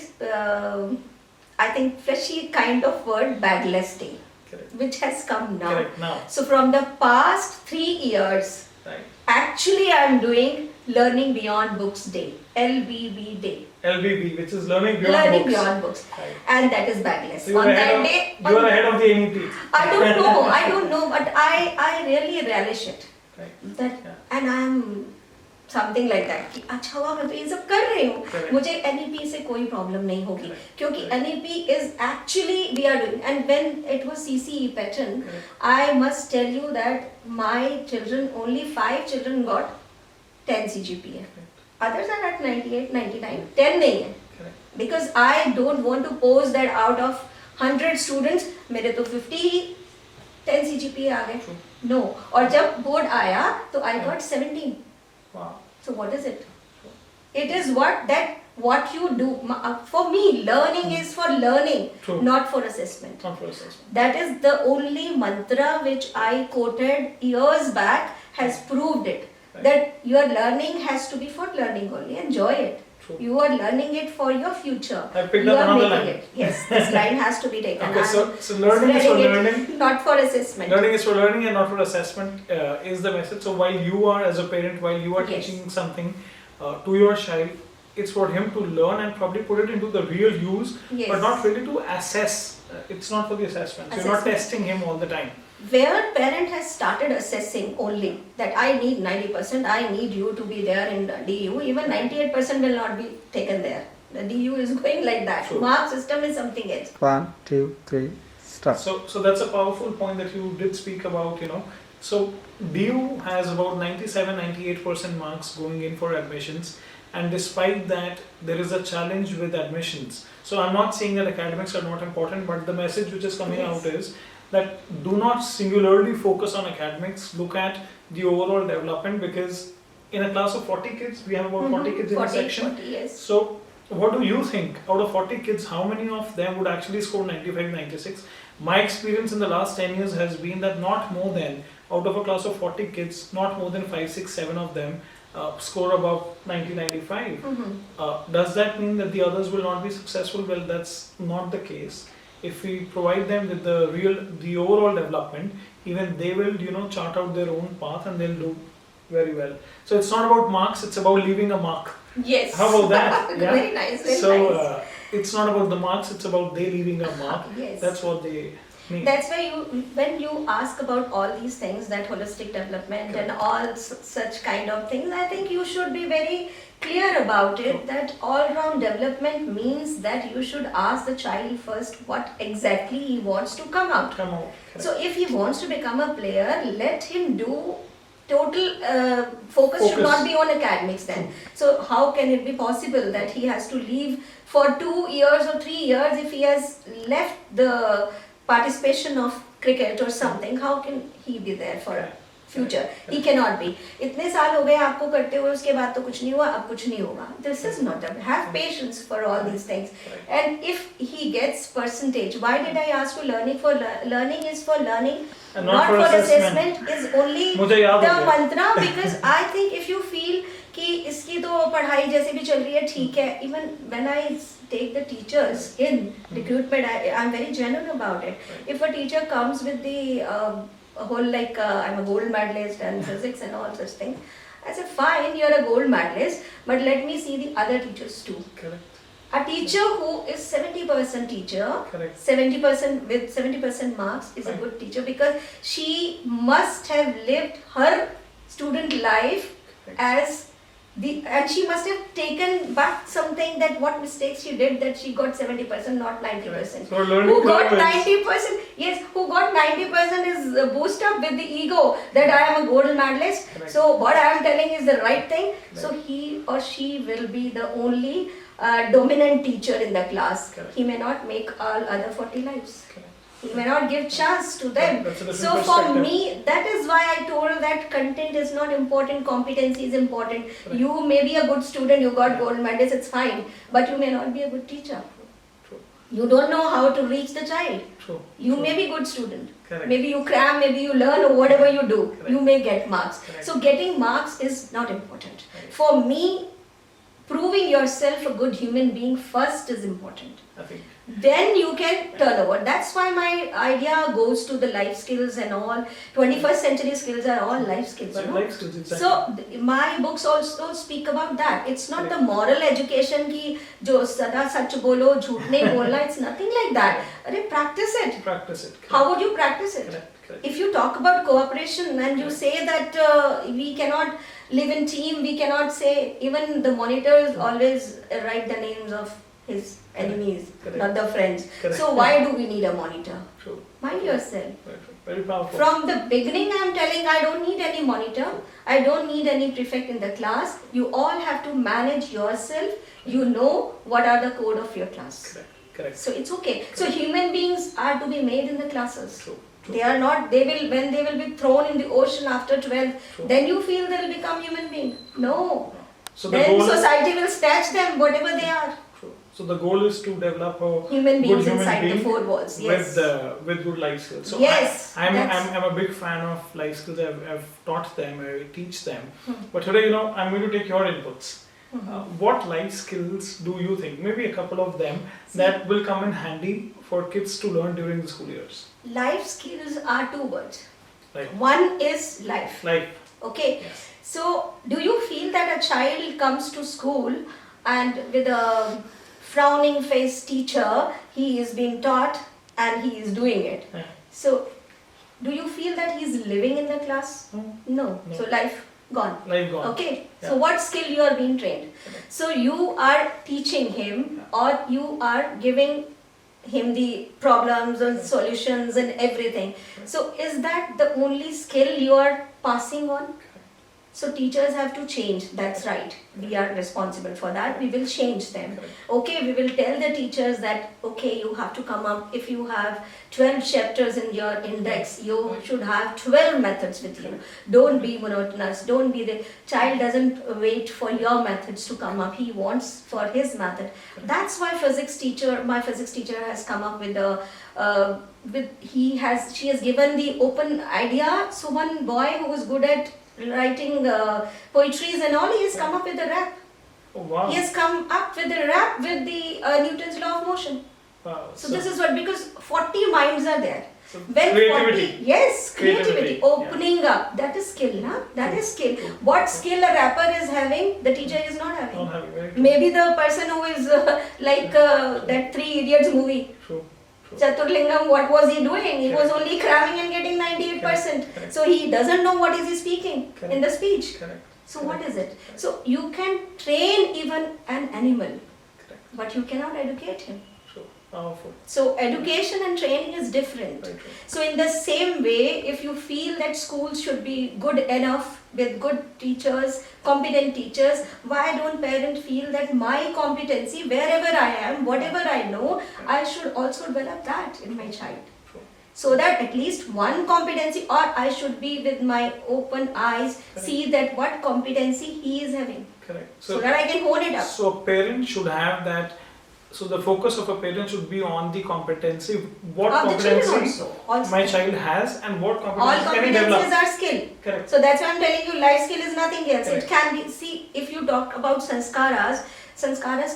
Speaker 2: I think, fleshy kind of word, bagless day,
Speaker 1: Correct.
Speaker 2: which has come now.
Speaker 1: Correct. Now.
Speaker 2: So from the past 3 years,
Speaker 1: Right.
Speaker 2: actually I am doing Learning Beyond Books Day, LBB Day.
Speaker 1: LBB, which is Learning Beyond
Speaker 2: Learning
Speaker 1: Books.
Speaker 2: Beyond Books.
Speaker 1: Right.
Speaker 2: And that is bagless.
Speaker 1: So you
Speaker 2: On
Speaker 1: are
Speaker 2: that
Speaker 1: ahead
Speaker 2: day,
Speaker 1: of, you are ahead of the NEP.
Speaker 2: I don't know, but I really relish it.
Speaker 1: Right.
Speaker 2: That,
Speaker 1: Yeah.
Speaker 2: and I am something like that कि अच्छा हुआ मैं तो ये सब कर रही हूँ,
Speaker 1: Correct.
Speaker 2: मुझे NEP से कोई problem नहीं होगी,
Speaker 1: Correct.
Speaker 2: क्योंकि
Speaker 1: Correct.
Speaker 2: NEP is actually we are doing, and when it was CCE pattern,
Speaker 1: Correct.
Speaker 2: I must tell you that my children, only 5 children got 10 CGPA. Others are at 98, 99, 10 नहीं है.
Speaker 1: Correct.
Speaker 2: Because I don't want to pose that out of 100 students, मेरे तो 50 10 CGPA आ गए.
Speaker 1: True.
Speaker 2: No. और जब board आया तो I got 17.
Speaker 1: Wow.
Speaker 2: So what is it? It is what you do. For me, learning is for learning,
Speaker 1: True.
Speaker 2: not for assessment.
Speaker 1: Not for assessment.
Speaker 2: That is the only mantra which I quoted years back has proved it.
Speaker 1: Right.
Speaker 2: That your learning has to be for learning only. Enjoy it.
Speaker 1: True.
Speaker 2: You are learning it for your future.
Speaker 1: I picked
Speaker 2: You
Speaker 1: up
Speaker 2: are
Speaker 1: another
Speaker 2: making
Speaker 1: line.
Speaker 2: it. Yes, this line has to be taken.
Speaker 1: Okay,
Speaker 2: I'm
Speaker 1: so learning is for
Speaker 2: spreading it,
Speaker 1: learning.
Speaker 2: not for assessment.
Speaker 1: Learning is for learning and not for assessment is the message. So while you are, as a parent, while you are
Speaker 2: Yes.
Speaker 1: teaching something to your child, it's for him to learn and probably put it into the real use,
Speaker 2: Yes.
Speaker 1: but not really to assess. It's not for the assessment. So you're not
Speaker 2: Assessment.
Speaker 1: testing him all the time.
Speaker 2: Where parent has started assessing only that I need 90%, I need you to be there in the DU, even 98% will not be taken there. The DU is going like that.
Speaker 1: True.
Speaker 2: Mark system is something else.
Speaker 3: 1, 2, 3, start.
Speaker 1: So that's a powerful point that you did speak about, So DU has about 97-98% marks going in for admissions, and despite that, there is a challenge with admissions. So I'm not saying that academics are not important, but the message which is coming
Speaker 2: Yes.
Speaker 1: out is that do not singularly focus on academics, look at the overall development, because in a class of 40 kids, we have about 40 kids in a
Speaker 2: 40,
Speaker 1: section.
Speaker 2: 40, yes.
Speaker 1: So what do you think, out of 40 kids, how many of them would actually score 95, 96? My experience in the last 10 years has been that not more than, out of a class of 40 kids, not more than 5, 6, 7 of them score above 90, 95. Does that mean that the others will not be successful? Well, that's not the case. If we provide them with the overall development, even they will, chart out their own path and they'll do very well. So it's not about marks, it's about leaving a mark.
Speaker 2: Yes.
Speaker 1: How about that? Yeah?
Speaker 2: Very nice, very
Speaker 1: So
Speaker 2: nice.
Speaker 1: it's not about the marks, it's about they leaving a mark.
Speaker 2: Yes.
Speaker 1: That's what they mean.
Speaker 2: That's why when you ask about all these things, that holistic development and all such kind of things, I think you should be very clear about it, that all-round development means that you should ask the child first what exactly he wants to come out.
Speaker 1: Come out.
Speaker 2: So if he wants to become a player, let him do total focus should not be on academics then. So how can it be possible that he has to leave for 2 years or 3 years if he has left the participation of cricket or something? How can he be there for future? He cannot be. इतने साल हो गए आपको करते हुए, उसके बाद तो कुछ नहीं हुआ, अब कुछ नहीं होगा. This is not a, have patience for all these things. And if he gets percentage, why did I ask for learning? For learning is for learning, not for assessment. Is only the mantra, because I think if you feel कि इसकी तो पढ़ाई जैसे भी चल रही है ठीक है. Even when I take the teachers in recruitment, I'm very genuine about it. If a teacher comes with the whole like I'm a gold medalist and physics and all such things, I said fine, you're a gold medalist, but let me see the other teachers too.
Speaker 1: Correct.
Speaker 2: A teacher who is 70% teacher,
Speaker 1: Correct.
Speaker 2: 70% with 70% marks is a good teacher, because she must have lived her student life as and she must have taken back something, that what mistakes she did, that she got 70%, not 90%.
Speaker 1: So learning
Speaker 2: who got
Speaker 1: curve
Speaker 2: 90%? Yes, who got 90% is boosted up with the ego that I am a gold medalist.
Speaker 1: Correct.
Speaker 2: So what I am telling is the right thing.
Speaker 1: Correct.
Speaker 2: So he or she will be the only dominant teacher in the class.
Speaker 1: Correct.
Speaker 2: He may not make all other 40 lives.
Speaker 1: Correct.
Speaker 2: He may not give chance to them.
Speaker 1: That's a different
Speaker 2: So for
Speaker 1: perspective.
Speaker 2: me, that is why I told that content is not important, competency is important.
Speaker 1: Correct.
Speaker 2: You may be a good student, you got gold medals, it's fine, but you may not be a good teacher.
Speaker 1: True.
Speaker 2: You don't know how to reach the child.
Speaker 1: True.
Speaker 2: You
Speaker 1: True.
Speaker 2: may be good student.
Speaker 1: Correct.
Speaker 2: Maybe you cram, maybe you learn, or whatever you do,
Speaker 1: Correct.
Speaker 2: you may get marks.
Speaker 1: Correct.
Speaker 2: So getting marks is not important.
Speaker 1: Right.
Speaker 2: For me, proving yourself a good human being first is important.
Speaker 1: I think.
Speaker 2: Then you can turn over. That's why my idea goes to the life skills and all. 21st century skills are all life skills. You know?
Speaker 1: Life skills, exactly.
Speaker 2: So my books also speak about that. It's not the moral education ki jo sada sach bolo, jhoot nahi bolna. It's nothing like that. Arey, practice it.
Speaker 1: Practice it.
Speaker 2: How would you practice it?
Speaker 1: Correct.
Speaker 2: If you talk about cooperation and you say that we cannot live in team, we cannot say, even the monitors always write the names of his enemies,
Speaker 1: Correct.
Speaker 2: not the friends.
Speaker 1: Correct.
Speaker 2: So why do we need a monitor?
Speaker 1: True.
Speaker 2: Mind yourself.
Speaker 1: Very powerful.
Speaker 2: From the beginning I am telling, I don't need any monitor, I don't need any prefect in the class. You all have to manage yourself. You know what are the code of your class.
Speaker 1: Correct.
Speaker 2: So it's okay. So human beings are to be made in the classes.
Speaker 1: True.
Speaker 2: They are not, they will, when they will be thrown in the ocean after 12th,
Speaker 1: True.
Speaker 2: then you feel they will become human being. No.
Speaker 1: So the
Speaker 2: Then
Speaker 1: goal
Speaker 2: society will snatch them, whatever they are.
Speaker 1: True. So the goal is to develop a
Speaker 2: Human beings
Speaker 1: good human
Speaker 2: inside
Speaker 1: being
Speaker 2: the four walls. Yes.
Speaker 1: with good life skills. So
Speaker 2: Yes,
Speaker 1: I'm
Speaker 2: that's-
Speaker 1: a big fan of life skills. I've taught them, I teach them. But today, I'm going to take your inputs. What life skills do you think, maybe a couple of them, that will come in handy for kids to learn during the school years?
Speaker 2: Life skills are two words.
Speaker 1: Like
Speaker 2: One is life.
Speaker 1: life.
Speaker 2: Okay.
Speaker 1: Yes.
Speaker 2: So, do you feel that a child comes to school and with a frowning face teacher, he is being taught and he is doing it?
Speaker 1: Yeah.
Speaker 2: So, do you feel that he is living in the class?
Speaker 1: No.
Speaker 2: No.
Speaker 1: No.
Speaker 2: So, life gone.
Speaker 1: Life gone.
Speaker 2: Okay.
Speaker 1: Yeah.
Speaker 2: So, what skill you are being trained?
Speaker 1: Correct.
Speaker 2: So, you are teaching him or you are giving him the problems and solutions and everything. So, is that the only skill you are passing on? So teachers have to change, that's right. We are responsible for that, we will change them.
Speaker 1: Correct.
Speaker 2: Okay, we will tell the teachers that, okay, you have to come up, if you have 12 chapters in your index, you should have 12 methods with you. Don't be monotonous, don't be the child doesn't wait for your methods to come up, he wants for his method. That's why my physics teacher has come up with she has given the open idea. So one boy who was good at writing poetries and all, he has come up with a rap.
Speaker 1: Oh, wow.
Speaker 2: He has come up with a rap with the Newton's law of motion.
Speaker 1: Wow.
Speaker 2: So this is what, because 40 minds are there.
Speaker 1: So
Speaker 2: When
Speaker 1: creativity.
Speaker 2: 40, yes, creativity,
Speaker 1: Creativity,
Speaker 2: opening up, that is skill, na? That is skill. What skill a rapper is having, the teacher is not having.
Speaker 1: Not having very true.
Speaker 2: Maybe the person who is that Three Idiots movie,
Speaker 1: True.
Speaker 2: Chaturlingam, what was he doing? He was
Speaker 1: Correct.
Speaker 2: only cramming and getting 98%.
Speaker 1: Correct.
Speaker 2: So he doesn't know what is he speaking
Speaker 1: Correct.
Speaker 2: in the speech.
Speaker 1: Correct.
Speaker 2: So what is it? So you can train even an animal,
Speaker 1: Correct.
Speaker 2: but you cannot educate him.
Speaker 1: True. Powerful.
Speaker 2: So education and training is different.
Speaker 1: Right, right.
Speaker 2: So in the same way, if you feel that schools should be good enough with good teachers, competent teachers, why don't parents feel that my competency, wherever I am, whatever I know, I should also develop that in my child.
Speaker 1: True.
Speaker 2: So that at least one competency, or I should be with my open eyes,
Speaker 1: Correct.
Speaker 2: see that what competency he is having,
Speaker 1: Correct.
Speaker 2: so that I can hone it up.
Speaker 1: So parents should have that. So the focus of a parent should be on the competency. What
Speaker 2: Of the children
Speaker 1: competency
Speaker 2: also.
Speaker 1: my child has, and what
Speaker 2: All
Speaker 1: competency can he develop.
Speaker 2: competencies are skill.
Speaker 1: Correct.
Speaker 2: So that's why I'm telling you, life skill is nothing else.
Speaker 1: Correct.
Speaker 2: It can be, see, if you talk about sanskaras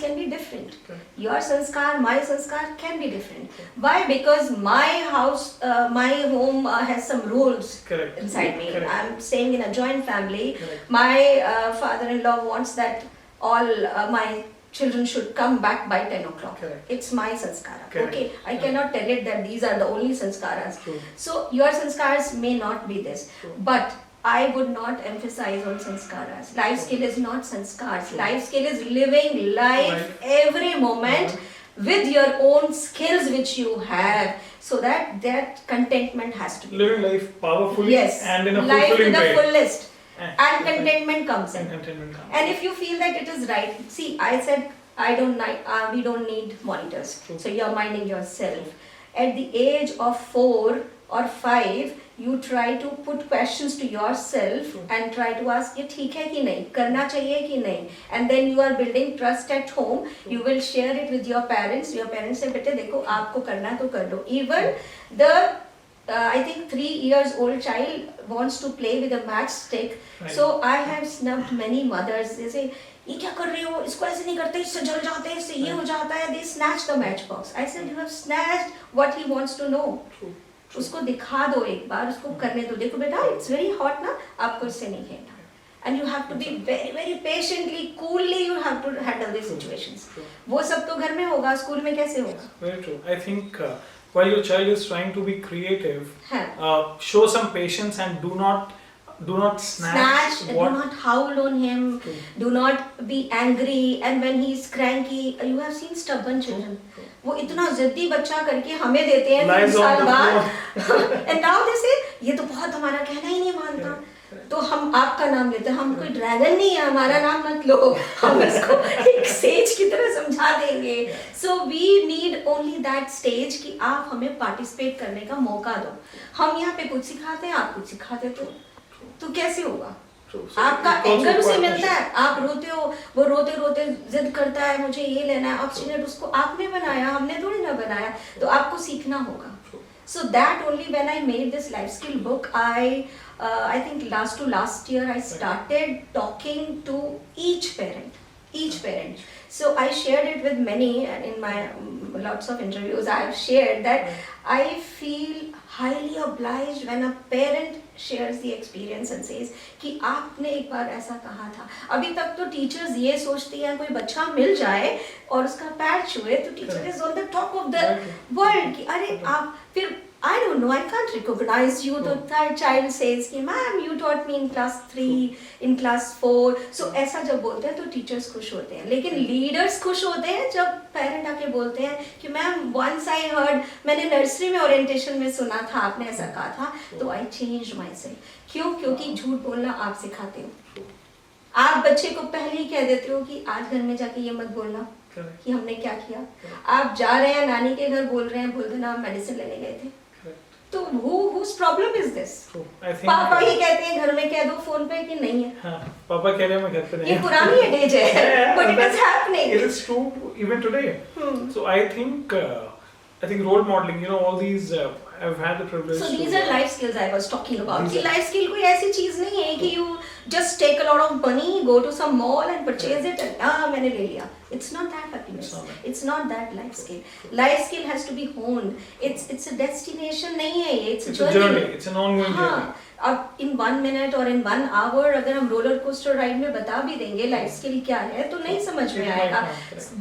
Speaker 2: can be different.
Speaker 1: Correct.
Speaker 2: Your sanskar, my sanskar can be different. Why? Because my house, my home has some rules
Speaker 1: Correct.
Speaker 2: inside me.
Speaker 1: Correct.
Speaker 2: I'm staying in a joint family.
Speaker 1: Correct.
Speaker 2: My father-in-law wants that all my children should come back by 10 o'clock.
Speaker 1: Correct.
Speaker 2: It's my sanskara.
Speaker 1: Correct.
Speaker 2: Okay, I cannot tell it that these are the only sanskaras.
Speaker 1: True.
Speaker 2: So your sanskars may not be this,
Speaker 1: True.
Speaker 2: but I would not emphasize on sanskaras. Life skill is not sanskars.
Speaker 1: True.
Speaker 2: Life skill is living life every moment with your own skills which you have, so that contentment has to be.
Speaker 1: Living life powerfully,
Speaker 2: Yes,
Speaker 1: and in a
Speaker 2: life to
Speaker 1: fulfilling
Speaker 2: the
Speaker 1: way.
Speaker 2: fullest,
Speaker 1: And
Speaker 2: and contentment comes
Speaker 1: and
Speaker 2: in.
Speaker 1: contentment comes.
Speaker 2: And if you feel that it is right, see, I said we don't need monitors.
Speaker 1: True.
Speaker 2: So you're minding yourself. At the age of 4 or 5, you try to put questions to yourself
Speaker 1: True.
Speaker 2: and try to ask, ये ठीक है कि नहीं, करना चाहिए कि नहीं, and then you are building trust at home. You will share it with your parents. Your parents say, बेटे देखो आपको करना है तो कर लो. Even the I think 3 years old child wants to play with a matchstick.
Speaker 1: Right.
Speaker 2: So I have snubbed many mothers. They say, ये क्या कर रहे हो, इसको ऐसे नहीं करते, इससे जल जाते हैं, इससे ये हो जाता है. They snatch the matchbox. I said, you have snatched what he wants to know.
Speaker 1: True.
Speaker 2: उसको दिखा दो एक बार, उसको करने दो. देखो बेटा, it's very hot ना, आपको इससे नहीं खेलना. And you have to be very very patiently, coolly you have to handle these situations.
Speaker 1: True.
Speaker 2: वो सब तो घर में होगा, स्कूल में कैसे होगा?
Speaker 1: Very true. I think while your child is trying to be creative,
Speaker 2: हाँ.
Speaker 1: show some patience and do not snatch
Speaker 2: Do
Speaker 1: what.
Speaker 2: not howl on him.
Speaker 1: True.
Speaker 2: Do not be angry. And when he is cranky, you have seen stubborn children.
Speaker 1: True.
Speaker 2: वो इतना जिद्दी बच्चा करके हमें देते हैं 3
Speaker 1: Lies on
Speaker 2: साल
Speaker 1: the
Speaker 2: बाद. And now they say, ये तो बहुत हमारा कहना ही नहीं मानता. तो हम आपका नाम लेते हैं. हम कोई ड्रैगन नहीं है, हमारा नाम मत लो. हम इसको एक सेज की तरह समझा देंगे. So we need only that stage कि आप हमें पार्टिसिपेट करने का मौका दो. हम यहाँ पे कुछ सिखाते हैं, आप कुछ सिखाते तो कैसे होगा?
Speaker 1: True. So
Speaker 2: आपका
Speaker 1: it's also
Speaker 2: एंगर उसे
Speaker 1: partnership.
Speaker 2: मिलता है. आप रोते हो, वो रोते रोते जिद करता है, मुझे ये लेना है. ऑब्स्टिनेट उसको आपने बनाया, हमने थोड़ी ना बनाया. तो आपको सीखना होगा. So that only when I made this life skill book, I think last year I started talking to each parent. So I shared it with many, and in my lots of interviews I have shared that I feel highly obliged when a parent shares the experience and says कि आपने एक बार ऐसा कहा था. अभी तक तो teachers ये सोचती हैं कोई बच्चा मिल जाए और उसका पैर छुए तो teacher is on the top of the world कि अरे आप फिर I don't know, I can't recognize you. The third child says कि ma'am you taught me in class 3, in class 4. So ऐसा जब बोलते हैं तो टीचर्स खुश होते हैं. लेकिन लीडर्स खुश होते हैं जब पेरेंट आके बोलते हैं कि मैम once I heard, मैंने नर्सरी में ओरिएंटेशन में सुना था आपने ऐसा कहा था तो I changed myself. क्यों? क्योंकि झूठ बोलना आप सिखाते हो. आप बच्चे को पहले ही कह देते हो कि आज घर में जाके ये मत बोलना कि हमने क्या किया. आप जा रहे हैं नानी के घर, बोल रहे हैं बोल देना आप मेडिसिन लेने गए थे. तो whose problem is this? पापा ही कहते हैं घर में कह दो फोन पे कि नहीं है.
Speaker 1: हाँ, पापा कह रहे हैं मैं घर पे नहीं.
Speaker 2: ये पुरानी एज है, but it is happening.
Speaker 1: It is true even today. So I think role modeling, all these I've had the privilege.
Speaker 2: So these are life skills I was talking about. कि life skill कोई ऐसी चीज नहीं है कि you just take a lot of money, go to some mall and purchase it and मैंने ले लिया. It's not that happiness. It's not that life skill. Life skill has to be honed. It's a destination नहीं है ये. It's a journey.
Speaker 1: It's an ongoing journey.
Speaker 2: अब in 1 minute और in 1 hour अगर हम रोलर कोस्टर राइड में बता भी देंगे लाइफ स्किल क्या है तो नहीं समझ में आएगा.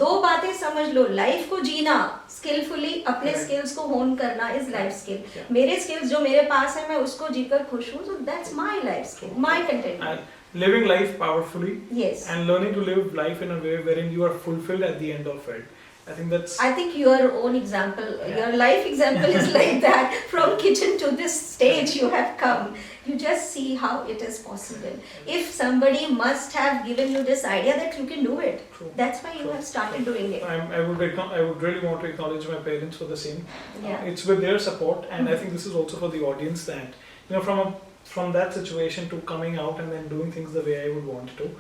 Speaker 2: 2 बातें समझ लो. लाइफ को जीना स्किलफुली, अपने स्किल्स को होन करना इज लाइफ स्किल. मेरे स्किल्स जो मेरे पास है मैं उसको जीकर खुश हूँ. So that's my life skill, my contentment.
Speaker 1: Living life powerfully.
Speaker 2: Yes.
Speaker 1: And learning to live life in a way wherein you are fulfilled at the end of it. I think that's...
Speaker 2: I think your own example,
Speaker 1: Yeah.
Speaker 2: your life example is like that. From kitchen to this stage you have come. You just see how it is possible. If somebody must have given you this idea that you can do it,
Speaker 1: True.
Speaker 2: that's why you
Speaker 1: True.
Speaker 2: have started doing it.
Speaker 1: I would really want to acknowledge my parents for the same.
Speaker 2: Yeah.
Speaker 1: It's with their support, and I think this is also for the audience that, you know, from that situation to coming out and then doing things the way I would want to,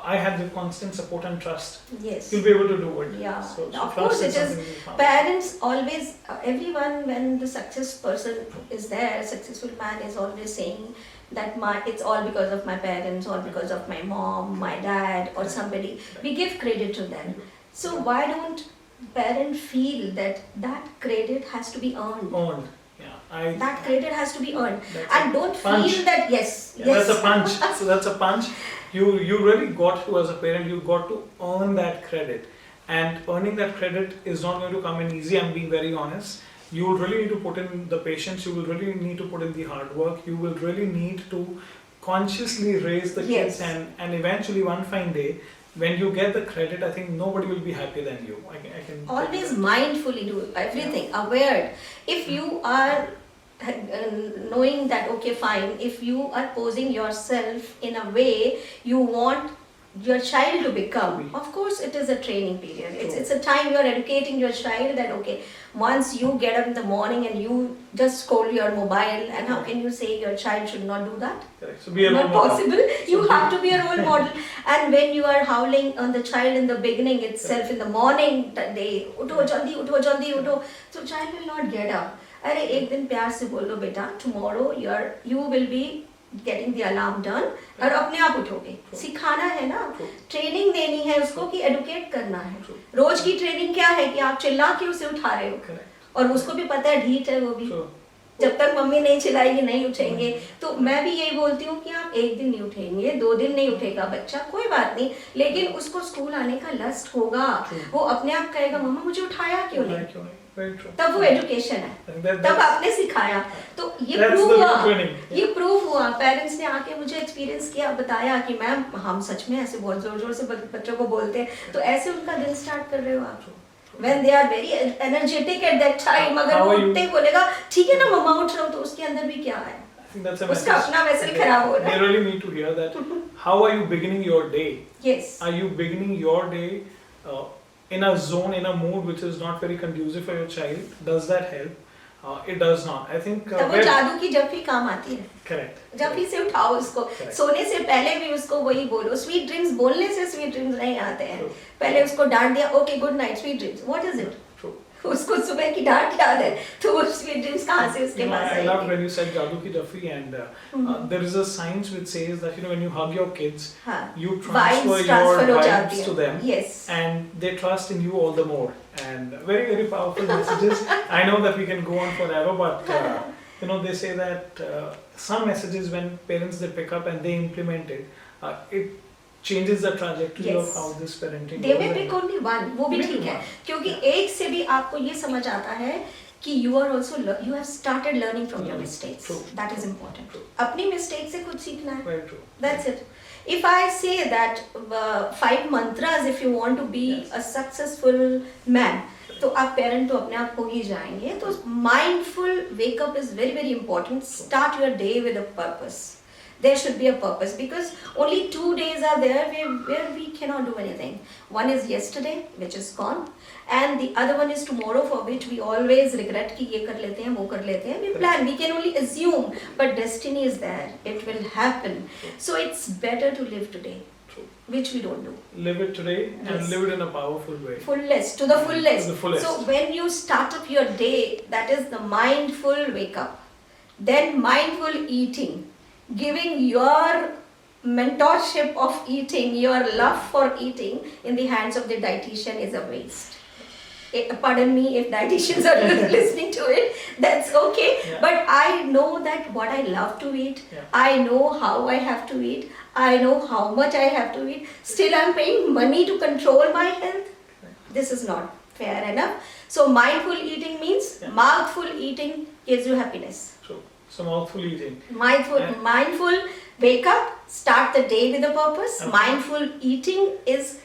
Speaker 1: I had the constant support and trust.
Speaker 2: Yes.
Speaker 1: You'll be able to do it.
Speaker 2: Yeah.
Speaker 1: So
Speaker 2: Of
Speaker 1: trust
Speaker 2: course, it is.
Speaker 1: something we found.
Speaker 2: Parents always, everyone, when the success person is there, successful man is always saying that it's all because of my parents, or because of my mom, my dad, or somebody. We give credit to them. So why don't parents feel that credit has to be earned?
Speaker 1: Earned. Yeah.
Speaker 2: That credit has to be earned.
Speaker 1: That's
Speaker 2: And don't
Speaker 1: punch.
Speaker 2: feel that, yes.
Speaker 1: Yeah,
Speaker 2: yes.
Speaker 1: that's a punch. So that's a punch. You really got to, as a parent, you got to earn that credit. And earning that credit is not going to come in easy, I'm being very honest. You will really need to put in the patience, you will really need to put in the hard work, you will really need to consciously raise the
Speaker 2: Yes.
Speaker 1: kids, and eventually one fine day, when you get the credit, I think nobody will be happier than you. I can
Speaker 2: Always mindfully do everything, aware. If you are knowing that, okay, fine, if you are posing yourself in a way you want your child to become, of course it is a training period. It's a time you are educating your child that, okay, once you get up in the morning and you just scroll your mobile, and how can you say your child should not do that?
Speaker 1: Correct. So be a role
Speaker 2: Not
Speaker 1: model.
Speaker 2: possible. You have to be a role model. And when you are howling on the child in the beginning itself, in the morning, they utho jaldi utho, so child will not get up. अरे एक दिन प्यार से बोल दो बेटा, tomorrow you will be getting the alarm done, और अपने आप उठोगे. सिखाना है ना, ट्रेनिंग देनी है उसको, कि एडुकेट करना है. रोज की ट्रेनिंग क्या है कि आप चिल्ला के उसे उठा रहे हो, और उसको भी पता है ढीठ है वो भी. जब तक मम्मी नहीं चिल्लाएगी नहीं उठेंगे. तो मैं भी यही बोलती हूँ कि आप एक दिन नहीं उठेंगे, 2 दिन नहीं उठेगा बच्चा, कोई बात नहीं, लेकिन उसको स्कूल आने का लस्ट होगा. वो अपने आप कहेगा मम्मा मुझे उठाया क्यों नहीं. तब वो एजुकेशन है, तब आपने सिखाया. तो ये प्रूव हुआ. पेरेंट्स ने आके मुझे एक्सपीरियंस किया, बताया कि मैम हम सच में ऐसे बहुत जोर जोर से बच्चों को बोलते हैं, तो ऐसे उनका दिन स्टार्ट कर रहे हो आप. When they are very energetic at that time, अगर वो उठते ही बोलेगा ठीक है ना मम्मा उठ रहा हूँ, तो उसके अंदर भी क्या है, उसका अपना वेसल खराब हो रहा है.
Speaker 1: They really need to hear that. How are you beginning your day?
Speaker 2: Yes.
Speaker 1: Are you beginning your day in a zone, in a mood which is not very conducive for your child? Does that help? It does not. I think.
Speaker 2: तब वो जादू की जब भी काम आती है.
Speaker 1: Correct.
Speaker 2: जब भी से उठाओ उसको. सोने से पहले भी उसको वही बोलो. स्वीट ड्रीम्स बोलने से स्वीट ड्रीम्स नहीं आते हैं. पहले उसको डांट दिया, okay good night sweet dreams. What is it? उसको सुबह की डांट याद है, तो वो स्वीट ड्रीम्स कहाँ से उसके पास आएगी?
Speaker 1: I love when you said जादू की Jafari, and there is a science which says that, you know, when you hug your kids, you transfer your vibes to them,
Speaker 2: yes,
Speaker 1: and they trust in you all the more. And very, very powerful messages. I know that we can go on forever, but you know, they say that some messages, when parents they pick up and they implement it, it changes the trajectory of how this parenting
Speaker 2: they may pick only one, वो भी ठीक है, क्योंकि एक से भी आपको ये समझ आता है कि you are also you have started learning from your mistakes. That is important. अपनी mistake से कुछ सीखना है.
Speaker 1: Very true.
Speaker 2: That's it. If I say that 5 mantras if you want to be a successful man, तो आप parent तो अपने आप हो ही जाएंगे. तो mindful wake up is very very important. Start your day with a purpose. There should be a purpose, because only 2 days are there where we cannot do anything. One is yesterday, which is gone, and the other one is tomorrow, for which we always regret कि ये कर लेते हैं, वो कर लेते हैं. We plan, we can only assume, but destiny is there. It will happen. So it's better to live today, which we don't do.
Speaker 1: Live it today and live it in a powerful way.
Speaker 2: Fullest, to the fullest.
Speaker 1: To the fullest.
Speaker 2: So when you start up your day, that is the mindful wake up. Then mindful eating. Giving your mentorship of eating, your love for eating in the hands of the dietitian is a waste. Pardon me if dietitians are listening to it, that's okay.
Speaker 1: Yeah.
Speaker 2: But I know that what I love to eat, I know how I have to eat, I know how much I have to eat. Still I'm paying money to control my health. This is not fair enough. So mindful eating means mouthful eating gives you happiness.
Speaker 1: So mouthful eating.
Speaker 2: Mindful wake up, start the day with a purpose. Mindful eating is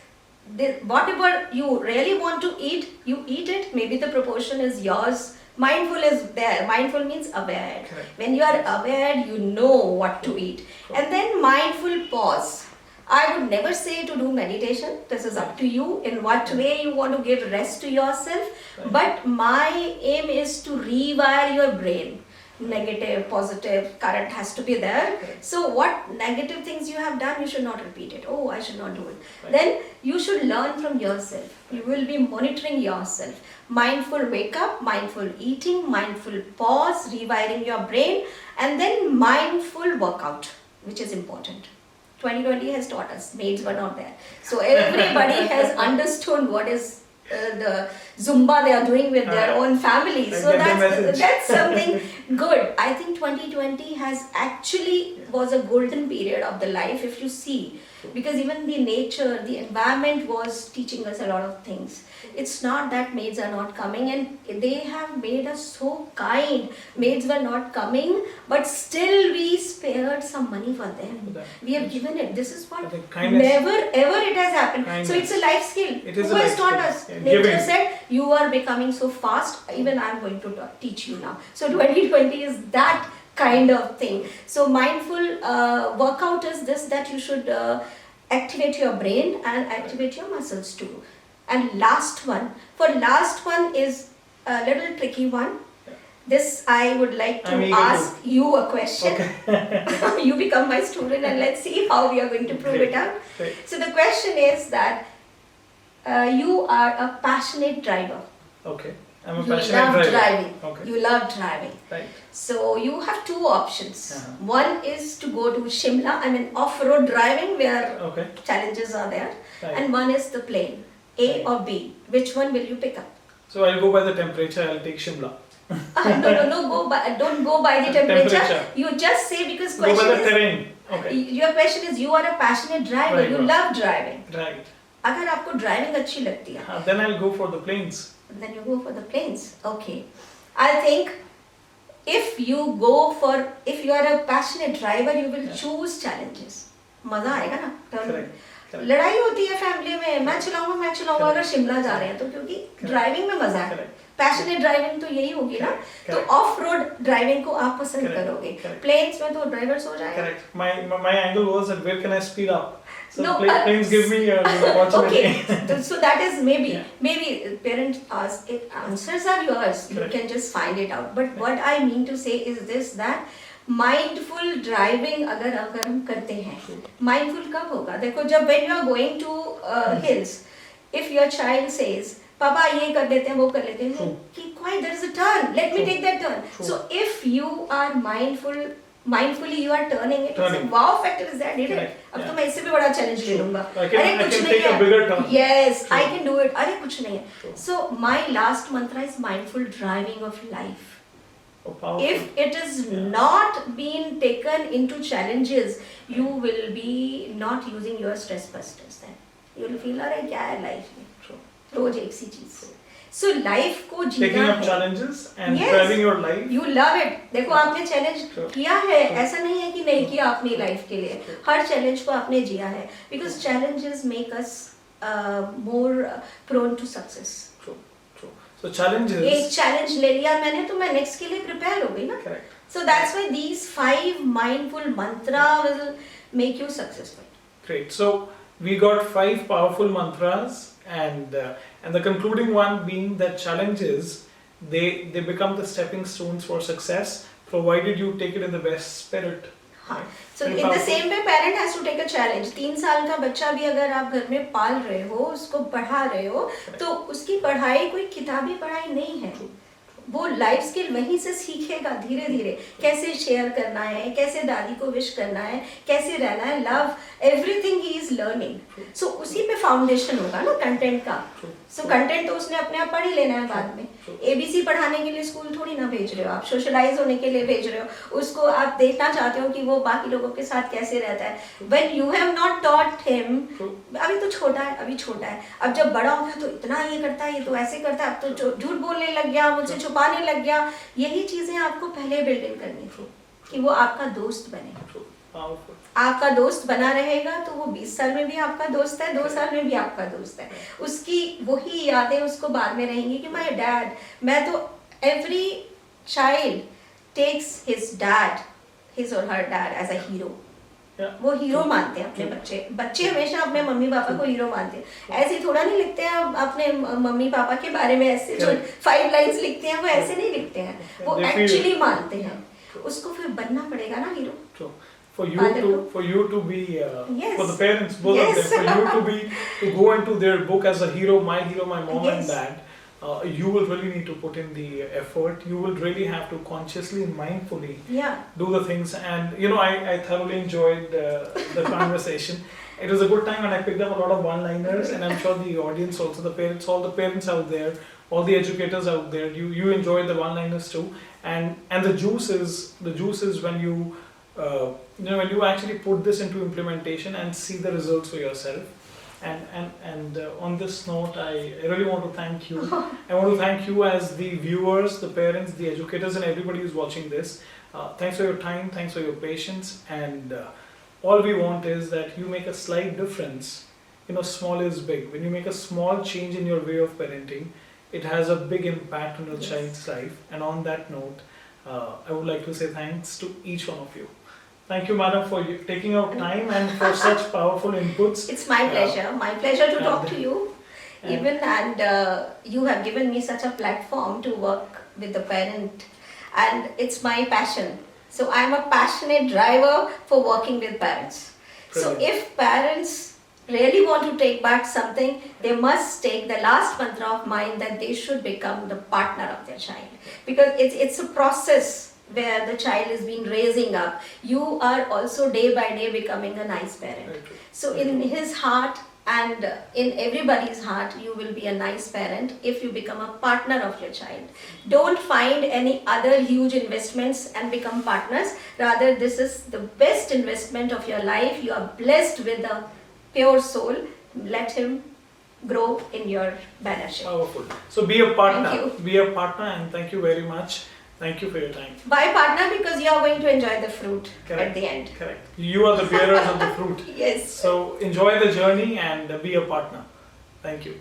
Speaker 2: whatever you really want to eat, you eat it. Maybe the proportion is yours. Mindful is there. Mindful means aware.
Speaker 1: Correct.
Speaker 2: When you are aware, you know what to eat. And then mindful pause. I would never say to do meditation. This is up to you in what way you want to give rest to yourself.
Speaker 1: Right.
Speaker 2: But my aim is to rewire your brain. Negative, positive, current has to be there.
Speaker 1: Correct.
Speaker 2: So what negative things you have done, you should not repeat it. Oh, I should not do it.
Speaker 1: Right.
Speaker 2: Then you should learn from yourself. You will be monitoring yourself. Mindful wake up, mindful eating, mindful pause, rewiring your brain, and then mindful workout, which is important. 2020 has taught us, maids were not there. So everybody has understood what is the Zumba they are doing with their own families.
Speaker 1: I
Speaker 2: So
Speaker 1: get the message.
Speaker 2: that's something good. I think 2020 has actually was a golden period of the life, if you see, because even the nature, the environment was teaching us a lot of things. It's not that maids are not coming, and they have made us so kind. Maids were not coming, but still we spared some money for them.
Speaker 1: For them.
Speaker 2: We have given it. This is
Speaker 1: I
Speaker 2: what
Speaker 1: think kindness-
Speaker 2: never ever it has happened.
Speaker 1: Kindness.
Speaker 2: So it's a life skill.
Speaker 1: It is
Speaker 2: Who
Speaker 1: a
Speaker 2: has
Speaker 1: life
Speaker 2: taught
Speaker 1: skill.
Speaker 2: us?
Speaker 1: Yeah,
Speaker 2: Nature
Speaker 1: giving.
Speaker 2: said, you are becoming so fast, even I'm going to teach you now. So 2020 is that kind of thing. So mindful workout is this, that you should activate your brain and activate your muscles too. And last one is a little tricky one. This I would like to
Speaker 1: I'm eager to.
Speaker 2: ask you a question.
Speaker 1: Okay.
Speaker 2: You become my student and let's see how we are going to prove
Speaker 1: Great.
Speaker 2: it out.
Speaker 1: Great.
Speaker 2: So the question is that you are a passionate driver.
Speaker 1: Okay. I'm a
Speaker 2: You
Speaker 1: passionate
Speaker 2: love
Speaker 1: driver.
Speaker 2: driving.
Speaker 1: Okay.
Speaker 2: You love driving.
Speaker 1: Right.
Speaker 2: So you have two options.
Speaker 1: Uh-huh.
Speaker 2: One is to go to Shimla, I mean off-road driving where
Speaker 1: Okay.
Speaker 2: challenges are there.
Speaker 1: Right.
Speaker 2: And one is the plane, A
Speaker 1: Right.
Speaker 2: or B. Which one will you pick up?
Speaker 1: So I'll go by the temperature. I'll take Shimla.
Speaker 2: No, don't go by the temperature.
Speaker 1: Temperature.
Speaker 2: You just say, because
Speaker 1: Go by
Speaker 2: question
Speaker 1: the
Speaker 2: is,
Speaker 1: terrain. Okay.
Speaker 2: your question is, you are a passionate driver,
Speaker 1: Right,
Speaker 2: you
Speaker 1: right.
Speaker 2: love driving.
Speaker 1: Right.
Speaker 2: अगर आपको driving अच्छी लगती है,
Speaker 1: Then I'll go for the planes.
Speaker 2: then you go for the planes. Okay. I think if you are a passionate driver, you will choose challenges. मजा आएगा ना?
Speaker 1: Correct. Correct.
Speaker 2: लड़ाई होती है फैमिली में, मैं चलाऊंगा
Speaker 1: Correct.
Speaker 2: अगर शिमला जा रहे हैं तो, क्योंकि ड्राइविंग में मजा है.
Speaker 1: Correct.
Speaker 2: पैशनेट ड्राइविंग तो यही होगी ना.
Speaker 1: Correct.
Speaker 2: तो ऑफ रोड ड्राइविंग को आप पसंद
Speaker 1: Correct.
Speaker 2: करोगे.
Speaker 1: Correct.
Speaker 2: प्लेन्स में तो ड्राइवर सो जाएगा.
Speaker 1: Correct. My angle was that where can I speed up? So
Speaker 2: No,
Speaker 1: planes give me the opportunity.
Speaker 2: Okay, so that is maybe
Speaker 1: Yeah.
Speaker 2: maybe parents ask it, answers are yours. You
Speaker 1: Correct.
Speaker 2: can just find it out. But what I mean to say is this, that mindful driving अगर हम करते हैं, mindful कब होगा? देखो, जब when you are going to hills, if your child says, पापा ये कर लेते हैं, वो कर लेते हैं, कि quiet, there is a turn, let me
Speaker 1: True.
Speaker 2: take that turn.
Speaker 1: True.
Speaker 2: So if you are mindfully you are turning it, it's a
Speaker 1: Turning.
Speaker 2: wow factor is there, did it?
Speaker 1: Correct.
Speaker 2: अब तो
Speaker 1: Yeah.
Speaker 2: मैं इससे भी बड़ा challenge ले लूँगा.
Speaker 1: I can
Speaker 2: अरे कुछ नहीं
Speaker 1: take a
Speaker 2: है.
Speaker 1: bigger turn.
Speaker 2: Yes,
Speaker 1: True.
Speaker 2: I can do it. अरे कुछ नहीं है.
Speaker 1: True.
Speaker 2: So my last mantra is mindful driving of life.
Speaker 1: Oh, powerful.
Speaker 2: If it is
Speaker 1: Yeah.
Speaker 2: not being taken into challenges, you will be not using your stress busters then. You will feel अरे क्या है life में?
Speaker 1: True.
Speaker 2: रोज एक सी चीज. So life को जीना
Speaker 1: Taking up
Speaker 2: है.
Speaker 1: challenges and
Speaker 2: Yes.
Speaker 1: driving your life.
Speaker 2: You love it. देखो आपने चैलेंज
Speaker 1: True.
Speaker 2: किया है,
Speaker 1: True.
Speaker 2: ऐसा नहीं है कि नहीं किया अपनी लाइफ के लिए. हर चैलेंज को आपने जिया है. Because challenges make us more prone to success.
Speaker 1: True. True. So challenges.
Speaker 2: एक चैलेंज ले लिया मैंने तो मैं नेक्स्ट के लिए प्रिपेयर हो गई ना.
Speaker 1: Correct.
Speaker 2: So that's why these 5 mindful mantra will make you successful.
Speaker 1: Great. So we got 5 powerful mantras, and the concluding one being that challenges they become the stepping stones for success, provided you take it in the best spirit.
Speaker 2: हाँ.
Speaker 1: Right.
Speaker 2: So
Speaker 1: Very
Speaker 2: in the
Speaker 1: powerful.
Speaker 2: same way, parent has to take a challenge. 3 साल का बच्चा भी अगर आप घर में पाल रहे हो, उसको पढ़ा रहे हो, तो उसकी पढ़ाई कोई किताबी पढ़ाई नहीं है.
Speaker 1: True.
Speaker 2: वो लाइफ स्किल वहीं से सीखेगा धीरे धीरे. कैसे शेयर करना है, कैसे दादी को विश करना है, कैसे रहना है, लव, एवरीथिंग ही इज लर्निंग. सो उसी पे फाउंडेशन होगा ना कंटेंट का.
Speaker 1: True.
Speaker 2: सो कंटेंट तो उसने अपने आप पढ़ ही लेना है बाद में.
Speaker 1: True.
Speaker 2: एबीसी पढ़ाने के लिए स्कूल थोड़ी ना भेज रहे हो आप, सोशलाइज होने के लिए भेज रहे हो. उसको आप देखना चाहते हो कि वो बाकी लोगों के साथ कैसे रहता है. When you have not taught him,
Speaker 1: True.
Speaker 2: अभी तो छोटा है, अभी छोटा है. अब जब बड़ा हो गया तो इतना ये करता है, ये तो ऐसे करता है, अब तो झूठ बोलने लग गया, मुझसे छुपाने लग गया. यही चीजें आपको पहले बिल्ड इन करनी थी कि वो आपका दोस्त बने.
Speaker 1: True. Powerful.
Speaker 2: आपका दोस्त बना रहेगा तो वो 20 साल में भी आपका दोस्त है, 2 साल में भी आपका दोस्त है. उसकी वही यादें उसको बाद में रहेंगी कि माय डैड. मैं तो every child takes his dad, his और her dad as a hero. वो हीरो मानते हैं अपने बच्चे हमेशा अपने मम्मी पापा को हीरो मानते हैं. ऐसे थोड़ा नहीं लिखते हैं अपने मम्मी पापा के बारे में, ऐसे जो 5 लाइंस लिखते हैं वो ऐसे नहीं लिखते हैं, वो एक्चुअली मानते हैं. उसको फिर बनना पड़ेगा ना hero.
Speaker 1: For you to be
Speaker 2: Yes.
Speaker 1: for the parents, both
Speaker 2: Yes.
Speaker 1: of them, for you to go into their book as a hero, my mom
Speaker 2: Yes.
Speaker 1: and dad. You will really need to put in the effort. You will really have to consciously and mindfully do the things. And I thoroughly enjoyed the conversation. It was a good time, and I picked up a lot of one-liners. And I'm sure the audience, also the parents, all the parents out there, all the educators out there, you enjoyed the one-liners too. And the juice is when you when you actually put this into implementation and see the results for yourself. And on this note, I really want to thank you. I want to thank you as the viewers, the parents, the educators, and everybody who's watching this. Thanks for your time, thanks for your patience, and all we want is that you make a slight difference. Small is big. When you make a small change in your way of parenting, it has a big impact on your child's life. And on that note, I would like to say thanks to each one of you. Thank you, madam, for taking out time and for such powerful inputs.
Speaker 2: It's my pleasure to talk to you. And you have given me such a platform to work with the parent, and it's my passion. So I'm a passionate driver for working with parents.
Speaker 1: Brilliant.
Speaker 2: So if parents really want to take back something, they must take the last mantra of mine, that they should become the partner of their child, because it's a process where the child is being raising up. You are also day by day becoming a nice parent. So in his heart and in everybody's heart, you will be a nice parent if you become a partner of your child. Don't find any other huge investments and become partners. Rather, this is the best investment of your life. You are blessed with a pure soul. Let him grow in your bannership.
Speaker 1: Powerful. So be a partner.
Speaker 2: Thank you.
Speaker 1: Be a partner, and thank you very much. Thank you for your time.
Speaker 2: Why partner? Because you are going to enjoy the fruit at the end.
Speaker 1: Correct. You are the bearers of the fruit.
Speaker 2: Yes.
Speaker 1: So enjoy the journey and be a partner. Thank you.